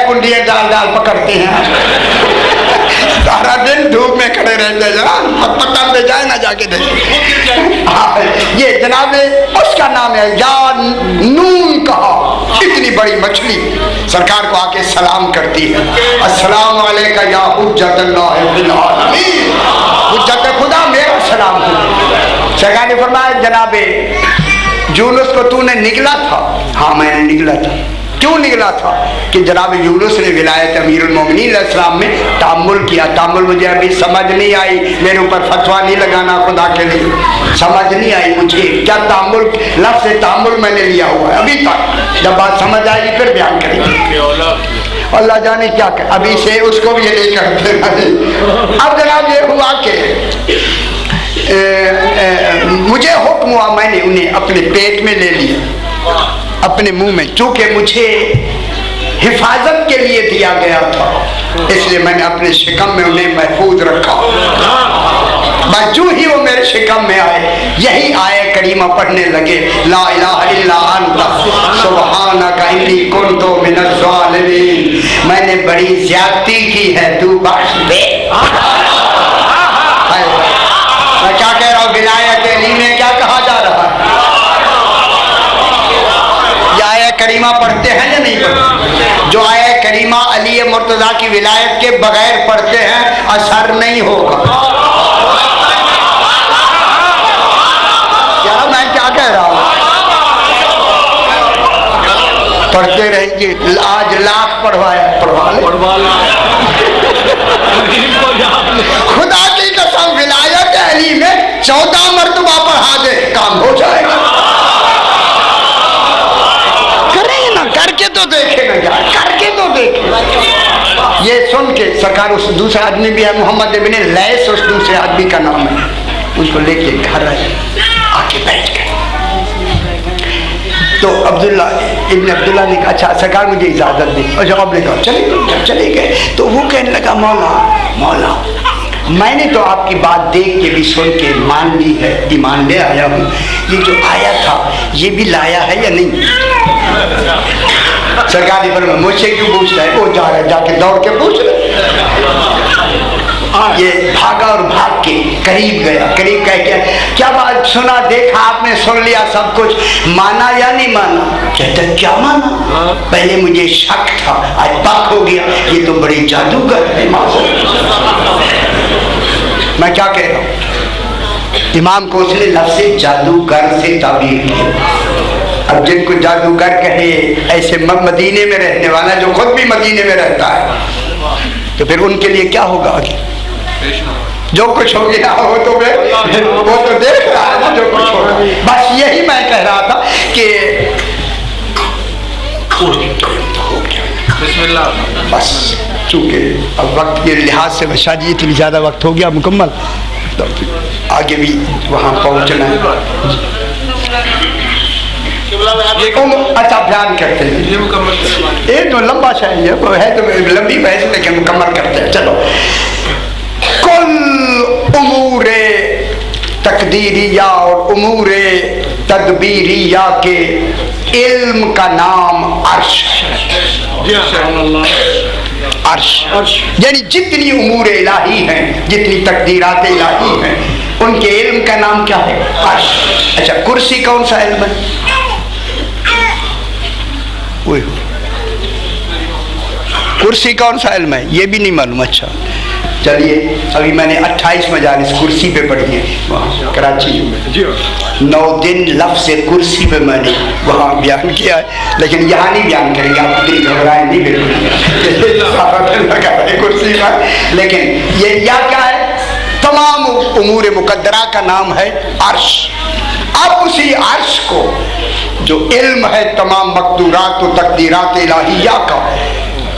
कुंडिया डाल डाल पकड़ते हैं, सारा दिन धूप में खड़े रहते, जरा पता पे जाए ना जाके देखें। ये जनाब उसका नाम है या नून कहा। इतनी बड़ी मछली सरकार को आके सलाम करती है, अस्सलाम अलैका या हुज्जतुल्लाह फिल आलमीन, हुज्जत खुदा मेरा सलाम हो। सरकार ने फरमाया जनाबे यूनुस को तूने निगला था? हाँ मैंने निगला था। क्यों निगला था? कि जनाब यूनुस ने विलायत अमीरुल मोमिनीन अलैहिस्सलाम में तामुल किया। तामुल मुझे अभी समझ नहीं आई, मेरे ऊपर फतवा नहीं लगाना खुदा के लिए, समझ नहीं आई मुझे क्या तामुल, लफ्ज़ से तामुल मैंने लिया हुआ है अभी तक। जब बात समझ आएगी फिर बयान करेंगे। अल्लाह जाने क्या कर, अभी से उसको भी ये नहीं करते। अब जनाब ये हुआ कि मुझे हुक्म हुआ, मैंने उन्हें अपने पेट में ले लिया, अपने मुंह में, चूंकि मुझे हिफाजत के लिए दिया गया था, इसलिए मैंने अपने शिकम में उन्हें महफूज रखा। बस जो ही वो मेरे शिकम में आए, यही आए करीमा पढ़ने लगे, ला इलाहा इल्ला अंता सुब्हानका इन्नी कुन्तु मिनज़ ज़ालिमीन, मैंने बड़ी ज्यादती की है, तू बख्श दे। मैं क्या कह रहा हूँ, विलायत अली में क्या कहा जा रहा है? ये आया करीमा पढ़ते हैं या नहीं पढ़ते? जो आया करीमा अली मुर्तजा की विलायत के बगैर पढ़ते हैं असर नहीं होगा। क्या मैं क्या कह रहा हूँ? पढ़ते रहेंगे, आज लाख पढ़वाया, पढ़वा खुदा की कसम विलायत अली में 14 मरतबा पढ़ा दे, काम हो जाएगा। करें ना, करके तो देखे ना यार, करके तो देखे। ये सुन के सरकार, उस दूसरा आदमी भी है मोहम्मद इब्न लैस, उस दूसरे आदमी का नाम है, उसको लेके घर आए, आके बैठ गए। तो इब्न अब्दुल्ला ने कहा अच्छा सरकार मुझे इजाज़त दी, और जवाब ने कहा चले गए। जब चले गए तो वो कहने लगा मौला मैंने तो आपकी बात देख के भी सुन के मान ली है, ईमान ले आया हूँ, ये जो आया था ये भी लाया है या नहीं? सरकार ने फरमाया मुझसे क्यों पूछता है? वो जा रहा, जाके दौड़ के पूछ रहे। ये भागा और भाग के करीब गया, करीब कह के क्या बात सुना, देखा आपने, सुन लिया सब कुछ, माना या नहीं माना? कहता क्या माना, पहले मुझे शक था, आज पक हो गया, ये तो बड़ी जादूगर है। मैं क्या कह रहा हूँ, इमाम को उसने लफ्ज़ जादूगर से ताबीर किया। अब जिनको जादूगर कहे, ऐसे मदीने में रहने वाला जो खुद भी मदीने में रहता है, तो फिर उनके लिए क्या होगा आगे? जो कुछ हो गया वो तो देख रहा है ना जो कुछ होगा। बस यही मैं कह रहा था कि हो गया, बस चूंकि अब वक्त के लिहाज से बशा जी इतनी ज़्यादा वक्त हो गया मुकम्मल, तो आगे भी वहाँ पहुँचना है। अच्छा ध्यान करते हैं, ये तो लंबा शायद है तो लंबी बहस लेकिन मुकम्मल करते हैं। चलो, कुल उमूरे तकदीरिया और उमूरे तदबीरिया के इल्म का नाम अर्श। अर्श यानी जितनी उमूर इलाही हैं, जितनी तकदीरात इलाही हैं, उनके इल्म का नाम क्या है? अर्श। अच्छा, कुर्सी कौन सा इल्म है? कुर्सी कौन सा इल्म है? ये भी नहीं मालूम। अच्छा चलिए, अभी मैंने 28 मजालिस कुर्सी पे पढ़ी है वहाँ कराची में। 9 दिन लफ्ज़ कुर्सी पे मैंने वहाँ बयान किया है, लेकिन यहाँ नहीं बयान करेंगे, आप दिल घबराए नहीं बिल्कुल सारा दिन लगा है कुर्सी पर। लेकिन ये या क्या है? तमाम उमूर मुकद्दरा का नाम है अर्श। अब उसी अर्श को जो इल्म है तमाम मक़दूरात व तक़दीरात इलाहिया का,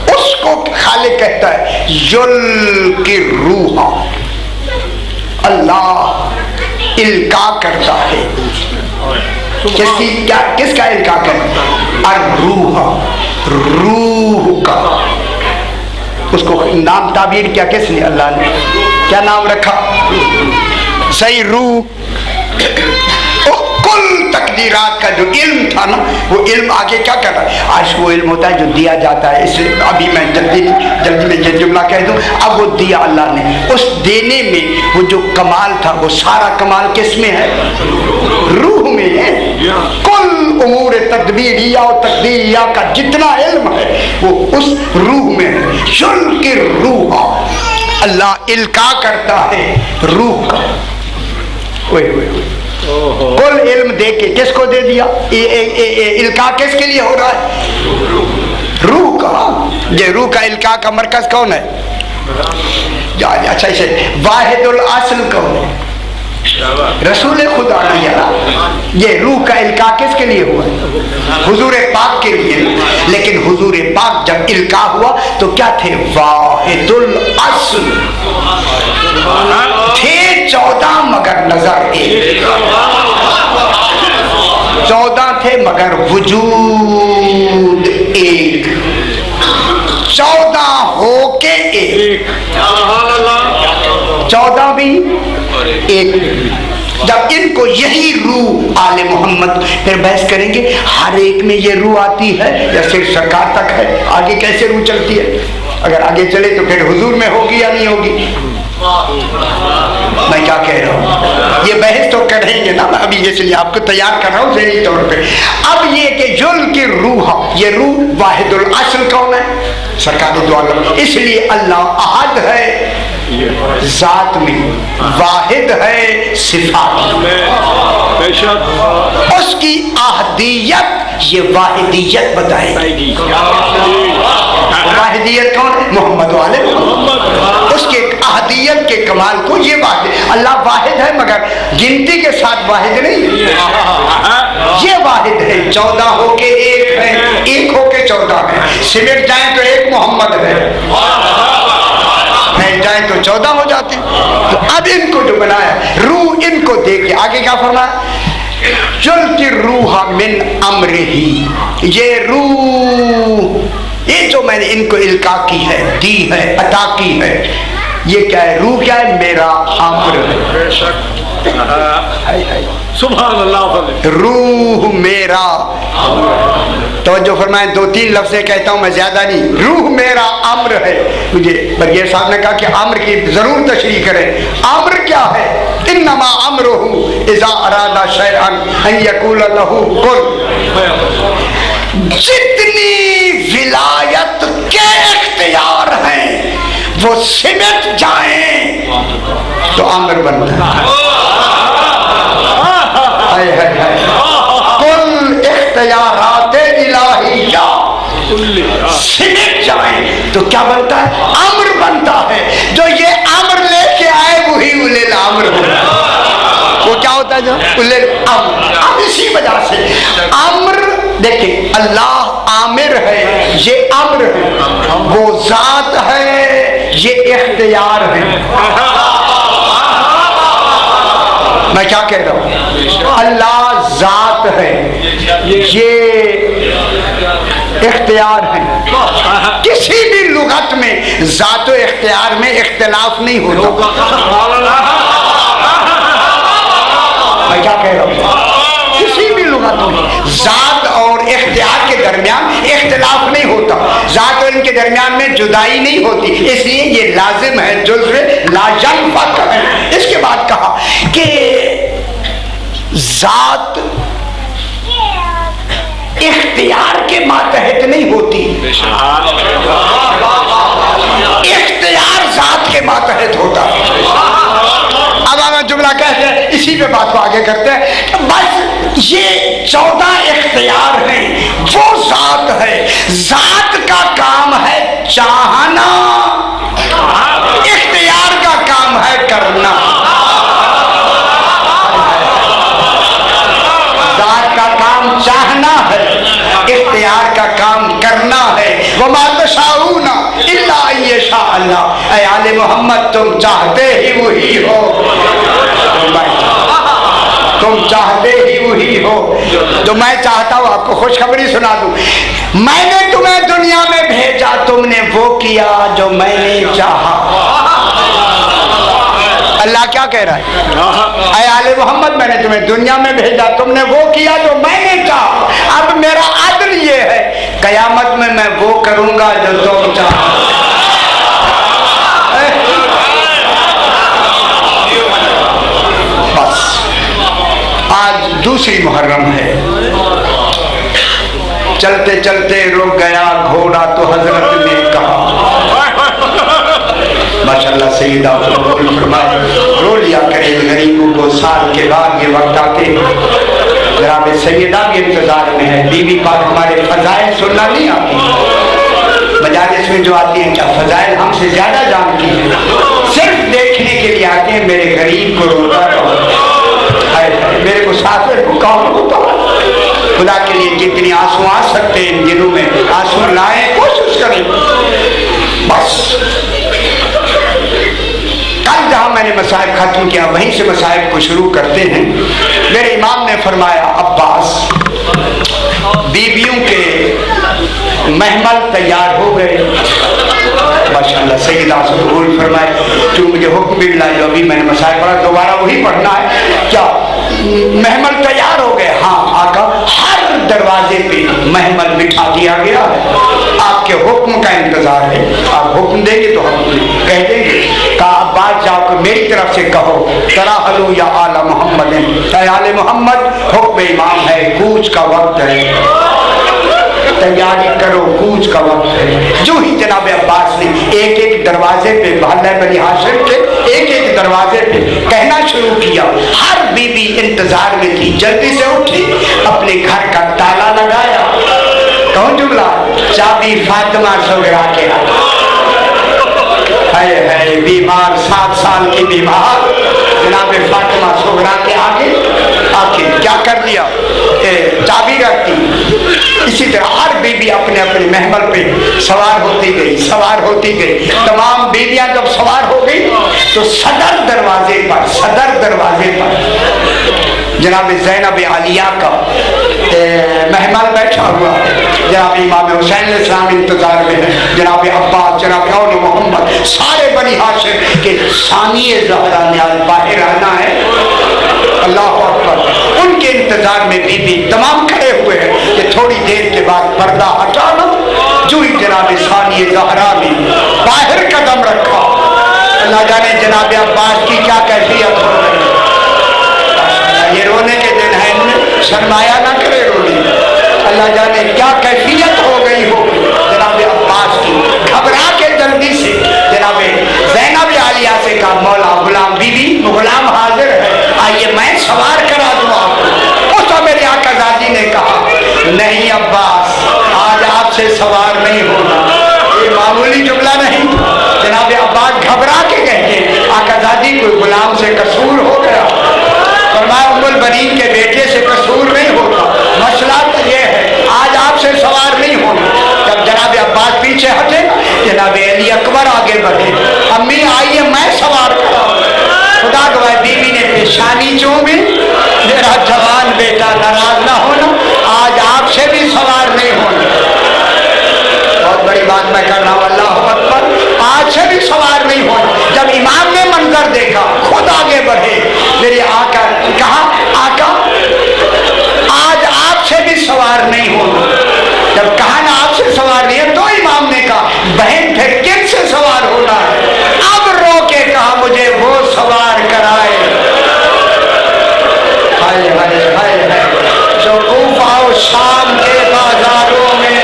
उसको खालिक कहता है युल की रूह। अल्लाह इल्का करता है। किसका इल्का करता है? अर्रूह, रूह का। उसको नाम ताबीर क्या किसने? अल्लाह ने क्या नाम रखा? सही रूह। कुल तकदीरात का जो इल्म था ना, वो इल्म आगे क्या कर रहा है? आज वो इल्म होता है जो दिया जाता है। इसलिए अभी मैं जल्दी में ये जुमला कह दूं, अब वो दिया अल्लाह ने। उस देने में वो जो कमाल था, वो सारा कमाल किस में है? रूह में है। कुल उमूर तदबीरिया और तकदीरिया का जितना इल्म है वो उस रूह में है। शुल की रूह, अल्लाह इल्का करता है रूह का। कुल इल्म दे के किसको दे दिया? इल्का किसके लिए हो रहा है? रूह का। ये रूह का इल्का का मरकज कौन है? अच्छा, इसे वाहिदुल अस्ल कौन है? रसूल खुदा की। ये रूह का इल्का किसके लिए हुआ? हुजूर पाक के लिए। लेकिन हुजूर पाक जब इल्का हुआ तो क्या थे? वाहिदुल अस्ल थे। 14 मगर नजर एक। 14 थे मगर वजूद एक। 14 होके एक। 14 भी एक। जब इनको यही रूह आले मोहम्मद, फिर बहस करेंगे हर एक में ये रूह आती है या सिर्फ सरकार तक है? आगे कैसे रूह चलती है? अगर आगे चले तो फिर हुजूर में होगी या नहीं होगी? मैं क्या कह रहा हूँ, ये बहस तो करेंगे ना, अभी इसलिए आपको तैयार कर रहा हूँ ज़हनी तौर पे। अब ये कि जुल की रूह, ये रूह वाहिदुल अस्ल कौन है? सरकार दो आलम। इसलिए अल्लाह अहद है जात में, वाहिद है सिफात में। उसकी अहदियत ये वाहिदियत बताएगी। वाहिदियत कौन? मोहम्मद वाले मोहम्मद। उसके अहदियत के कमाल को ये वाहिद। अल्लाह वाहिद है मगर गिनती के साथ वाहिद नहीं है। ये वाहिद है। 14 होके एक है, एक होके 14 है। सिमट जाए तो एक मोहम्मद है, फैल जाए तो 14 हो जाते। तो अब इनको जो बनाया रूह, इनको देखे आगे क्या फरमाया? चलती रूह मिन अम्रिही। ये रूह, ये जो मैंने इनको इल्का की है, दी है, अता की है, ये क्या है? रूह क्या है? मेरा अम्र है। सुभान अल्लाह। रूह मेरा। तो जो फरमाए 2-3 लफ्ज़ें कहता हूँ मैं, ज्यादा नहीं। रूह मेरा अम्र है। मुझे बरगेर साहब ने कहा कि अम्र की जरूर तशरीह करें। अम्र क्या है? इन्नमा अम्रुहु इज़ा अरादा शैअन अन यक़ूल लहू कुन। जितनी विलायत के इख्तियार हैं वो सिमट जाएं तो अम्र बनता है। कुल इख्तियारात इलाहिया सिमट जाए तो क्या बनता है? अम्र बनता है। जो ये अम्र लेके आए वही उलिल अम्र वो क्या होता है? जो उलिल अम्र। अब इसी वजह से अम्र, देखिए अल्लाह आमिर है, ये अम्र है। वो जात है, ये इख्तियार है। मैं क्या कह रहा हूँ? अल्लाह जात है, ये इख्तियार है। किसी भी लुगत में जात और इख्तियार में इख्तिलाफ नहीं होता। मैं क्या कह रहा हूँ? किसी भी लुगत में जात और इख्तियार के दरमियान इख्तिलाफ नहीं होता, जात और इनके दरमियान में जुदाई नहीं होती, इसलिए ये लाजिम है, जुज़्व लाजम फक है। इसके बाद कहा कि जात इख्तियार के मातहत नहीं होती, इख्तियार जात के मातहत होता है। अब हम जुमला कहते हैं, इसी पे बात को आगे करते हैं। बस ये 14 इख्तियार हैं, वो जात है। जात का काम है चाहना, इख्तियार का काम है करना। जात का काम चाहना है, इख्तियार का काम करना है। वमा तशाऊना इल्ला अयशा अल्लाह। ऐ आले मोहम्मद, तुम चाहते ही वही हो, तुम चाहते ही वही हो जो मैं चाहता हूँ। आपको खुशखबरी सुना दूं, मैंने तुम्हें दुनिया में भेजा, तुमने वो किया जो मैंने चाहा। अल्लाह क्या कह रहा है? ऐ आले मोहम्मद, मैंने तुम्हें दुनिया में भेजा, तुमने वो किया जो मैंने चाहा। अब मेरा आदल ये है, कयामत में मैं वो करूंगा जो तुम चाहो। बस आज दूसरी मुहर्रम है, चलते चलते रुक गया घोड़ा तो हजरत ने कहा, माशाल्लाह सईदा फरमाए, रो लिया करे गरीबों को साल के बाद ये वक्त आते। जनाब सैयदा भी इंतजार में है, बीवी पाक हमारे फजाइल सुनना नहीं आती, मजालिस में जो आती हैं क्या फजाइल हमसे ज्यादा जानती हैं, सिर्फ देखने के लिए आते हैं मेरे गरीब को रोता है, मेरे मुसाफिर को कौन होता। खुदा के लिए जितनी आंसू आ सकते हैं इन दिनों में आंसू लाए, कोशिश करें। बस कल जहां मैंने मसाइब खत्म किया वहीं से मसाइब को शुरू करते हैं। मेरे इमाम ने फरमाया, अब्बास बीवियों के महमल तैयार हो गए। माशाअल्लाह सईदा सदूल फरमाए, जो मुझे हुक्म भी मिला, जो अभी मैंने मसाइब पढ़ा दोबारा वही पढ़ना है। क्या महमल तैयार हो गए? हाँ आका, हर दरवाजे पे महमल बिठा दिया गया है, आपके हुक्म का इंतजार है, आप हुक्म देंगे तो हम कह देंगे। कहा अब्बास जाओ मेरी तरफ से कहो, तराहलू या आला मोहम्मद, आले मोहम्मद हुक्म इमाम है, कूच का वक्त है, तैयारी करो, कूच का वक्त है। जो ही जनाब अब्बास ने एक एक दरवाजे पे मोहल्ला बनी हाशिम के एक एक दरवाजे पे कहना शुरू किया। हर बीबी इंतजार में थी, जल्दी से उठी, अपने घर का ताला लगाया। कौन जुमला? चाबी फातिमा सुगरा के है बीमार, 7 साल की बीमार जनाब फातिमा सुगरा के आगे आखिर क्या कर दिया, चाबी रख दी। इसी तरह हर बीबी अपने अपने महमल पे सवार होती गई, सवार होती गई। तमाम बीवियां जब सवार हो गई तो सदर दरवाजे पर जनाब ज़ैनब आलिया का महमल बैठा हुआ है। जनाब इमाम हुसैन अलैहिस्सलाम इंतजार में है, जनाब अब्बास, जनाब औल मोहम्मद, सारे बनी हाशिम के सानिए ज़हरा ने आज बाहर आना है। अल्लाह अकबर। उनके इंतजार में बीबी तमाम खड़े हुए हैं कि थोड़ी देर के बाद पर्दा हटाना। जो ही जनाब सानिए ज़हरा ने बाहर कदम रखा, अल्लाह जाने जनाब अब्बास की क्या कैफियत हो गई। ये रोने के दिन है, इनमें शर्माया ना करे रोने, अल्लाह जाने क्या कैफियत हो गई हो जनाब अब्बास की। घबरा के जल्दी से जनाब ज़ैनब आलिया से कहा, मौला गुलाम बीबी गुलाम हाजिर है, आइए मैं सवार करा दूं आपको। उस मेरे आकाज़ादी ने कहा, नहीं अब्बास, आज आपसे सवार नहीं होगा। ये मामूली जुमला नहीं था। जनाब अब्बास घबरा के कहते, आकाज़ादी कोई गुलाम से कसूर हो गया? फरमाया उम्मुल बनीन के बेटे से कसूर नहीं होता, मसला तो ये है आज आपसे सवार नहीं होना। जब जनाब अब्बास पीछे हटे, जनाब अली अकबर आगे बढ़े, अम्मी आइए मैं सवार कराऊं। खुदा गवाह बीवी ने पेशानी चूमी, देखा, खुद आगे बढ़े। मेरे आका कहा, आका आज आपसे भी सवार नहीं होना। जब कहा ना आपसे सवार नहीं है, तो इमाम ने कहा बहन फिर किससे सवार होना है? अब रो के कहा मुझे वो सवार कराए। हाय हाय हाय हाय, जो कूफा और शाम के बाजारों में,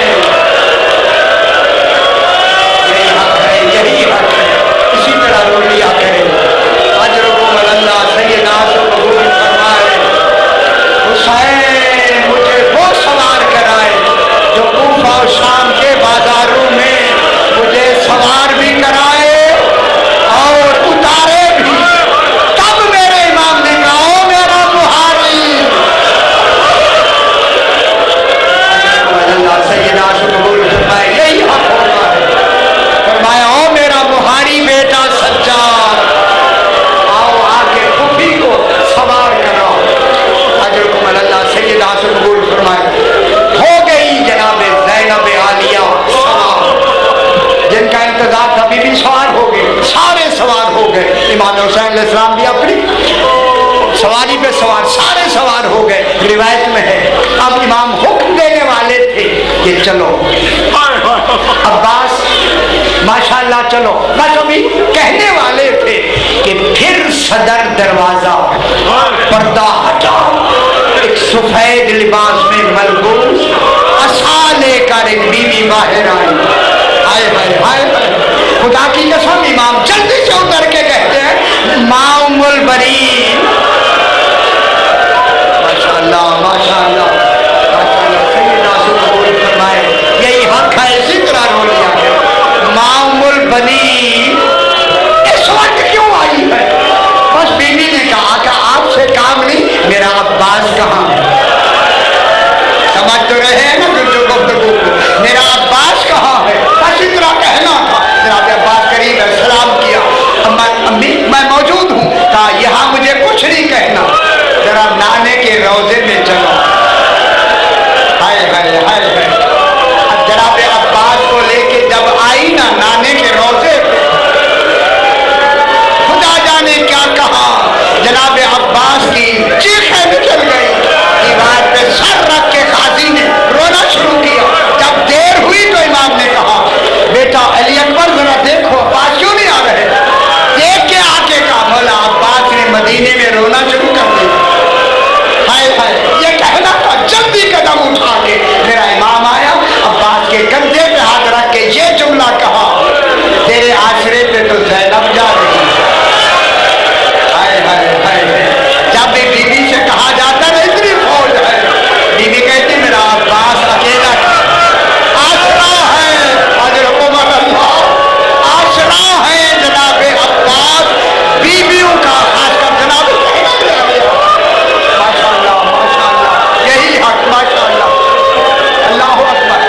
यही हक है, यही हक है, इसी तरह रो लिया करे। अजरुकुम अल्लाह सैयदना से कबूल फरमाए। हुसैन मुझे वो सवार कराए जो कूफा और शाम के बाजारों में मुझे सवार भी कराए और उतारे भी। तब मेरे इमाम ने कहा, ओ मेरा बुहारी, अल्लाह सैयदना से कबूल फरमाए, यही हक होता है। फरमाया, ओ मेरा बुहारी बेटा सज्जाद, आओ आके फूफी को सवार कराओ। अजरुकुम अल्लाह सैयदना से कबूल फरमाए। हो गई जनाबे ज़ैनब आलिया सवार, जिनका इंतजार था बीबी सवार हो गए, सारे सवार हो गए। इमाम हुसैन अलैहिस्सलाम भी अपनी सवारी पे सवार, सारे सवार हो गए, रिवायत में है। अब इमाम हुक्म देने वाले थे कि चलो अब्बास, माशाल्लाह चलो, बस अभी कहने वाले थे कि फिर सदर दरवाजा पर्दा हटा, एक सफेद लिबास में मलबूस असा लेकर एक बीवी बाहर आई। हाय हाय हाय, खुदा की कसम इमाम जल्दी से उतर के कहते हैं, माउमुल बरीन, माशाल्लाह माशाल्लाह माशाल्लाह, सैयदना से कबूल फरमाए, यही हक है, इसी तरह रो लिया है। माउमुल बनीन इस वक्त क्यों आई है? बस बीवी ने कहा कि आपसे काम नहीं, मेरा अब्बास कहाँ है? समझ तो रहे हैं ना जो गुफ्तगू को, मेरा अब्बास कहाँ है? बस इतना कहना था। जनाब अब्बास करीब है, सलाम किया, अम्मी मैं मौजूद हूँ। कहा यहाँ मुझे कुछ नहीं कहना, जरा नाने के रोजे में चलो। हाय हाय हाय हाय, अब जनाब अब्बास को लेके जब आई ना नाने के रोजे पे, खुदा जाने क्या कहा, जनाब अब्बास की चीखें निकल गई। दीवार पे सर रख के काजी ने रोना शुरू किया। जब देर हुई तो इमाम ने कहा, बेटा अली अकबर जरा देखो अब्बास क्यों नहीं आ रहे? देख के आके कहा, मौला अब्बास ने मदीने में रोना शुरू कर दिया। हाय हाय, ये कहना था, जल्दी कदम उठा के मेरा इमाम आया, अब्बास के कंधे पे हाथ रख के ये जुमला कहा, तेरे आश्रय पे तो ज़ैनब जा रही है। हाय हाय हाय, जब भी बीवी से कहा जाता है इतनी फौज है, बीवी कहती मेरा अब्बास अकेला आसरा है। अजरुकुम अल्लाह, आसरा है जनाबे अब्बास, बीवियों का खासकर जनाब माशाल्लाह माशाल्लाह, यही हक, माशाल्लाह अल्लाह अकबर।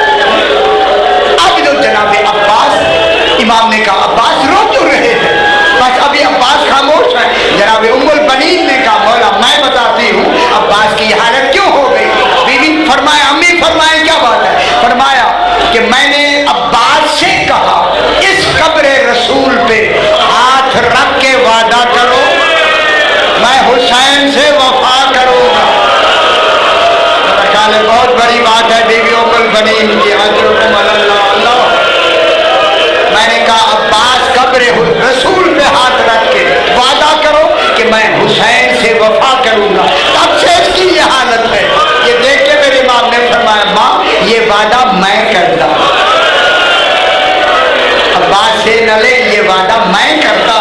अब जो जनाबे अब्बास, इमाम ने कहा अब्बास रो क्यों रहे हैं? बस अभी अब्बास खामोश है। जनाबे उम्मुल बनीन ने कहा, मौला मैं बताती हूँ अब्बास की हालत क्यों हो गई। बीवी फरमाया, अम्मी फरमाए क्या बात है? फरमाया कि मैंने अब्बास से कहा इस कब्र रसूल पे हाथ रख के वादा करो, मैं हुसैन से वफा करूंगा। बहुत बड़ी बात है बीवी उम्मुल बनीन की। अजरुकुम अल्लाह अल्लाह, मैंने कहा अब्बास कब्र रसूल पे हाथ रख के वादा करो कि मैं हुसैन से वफा करूंगा। तब से इसकी ये हालत है। ये देख के मेरे इमाम ने फरमाया, माँ ये वादा मैं करता, अब्बास से न ले, ये वादा मैं करता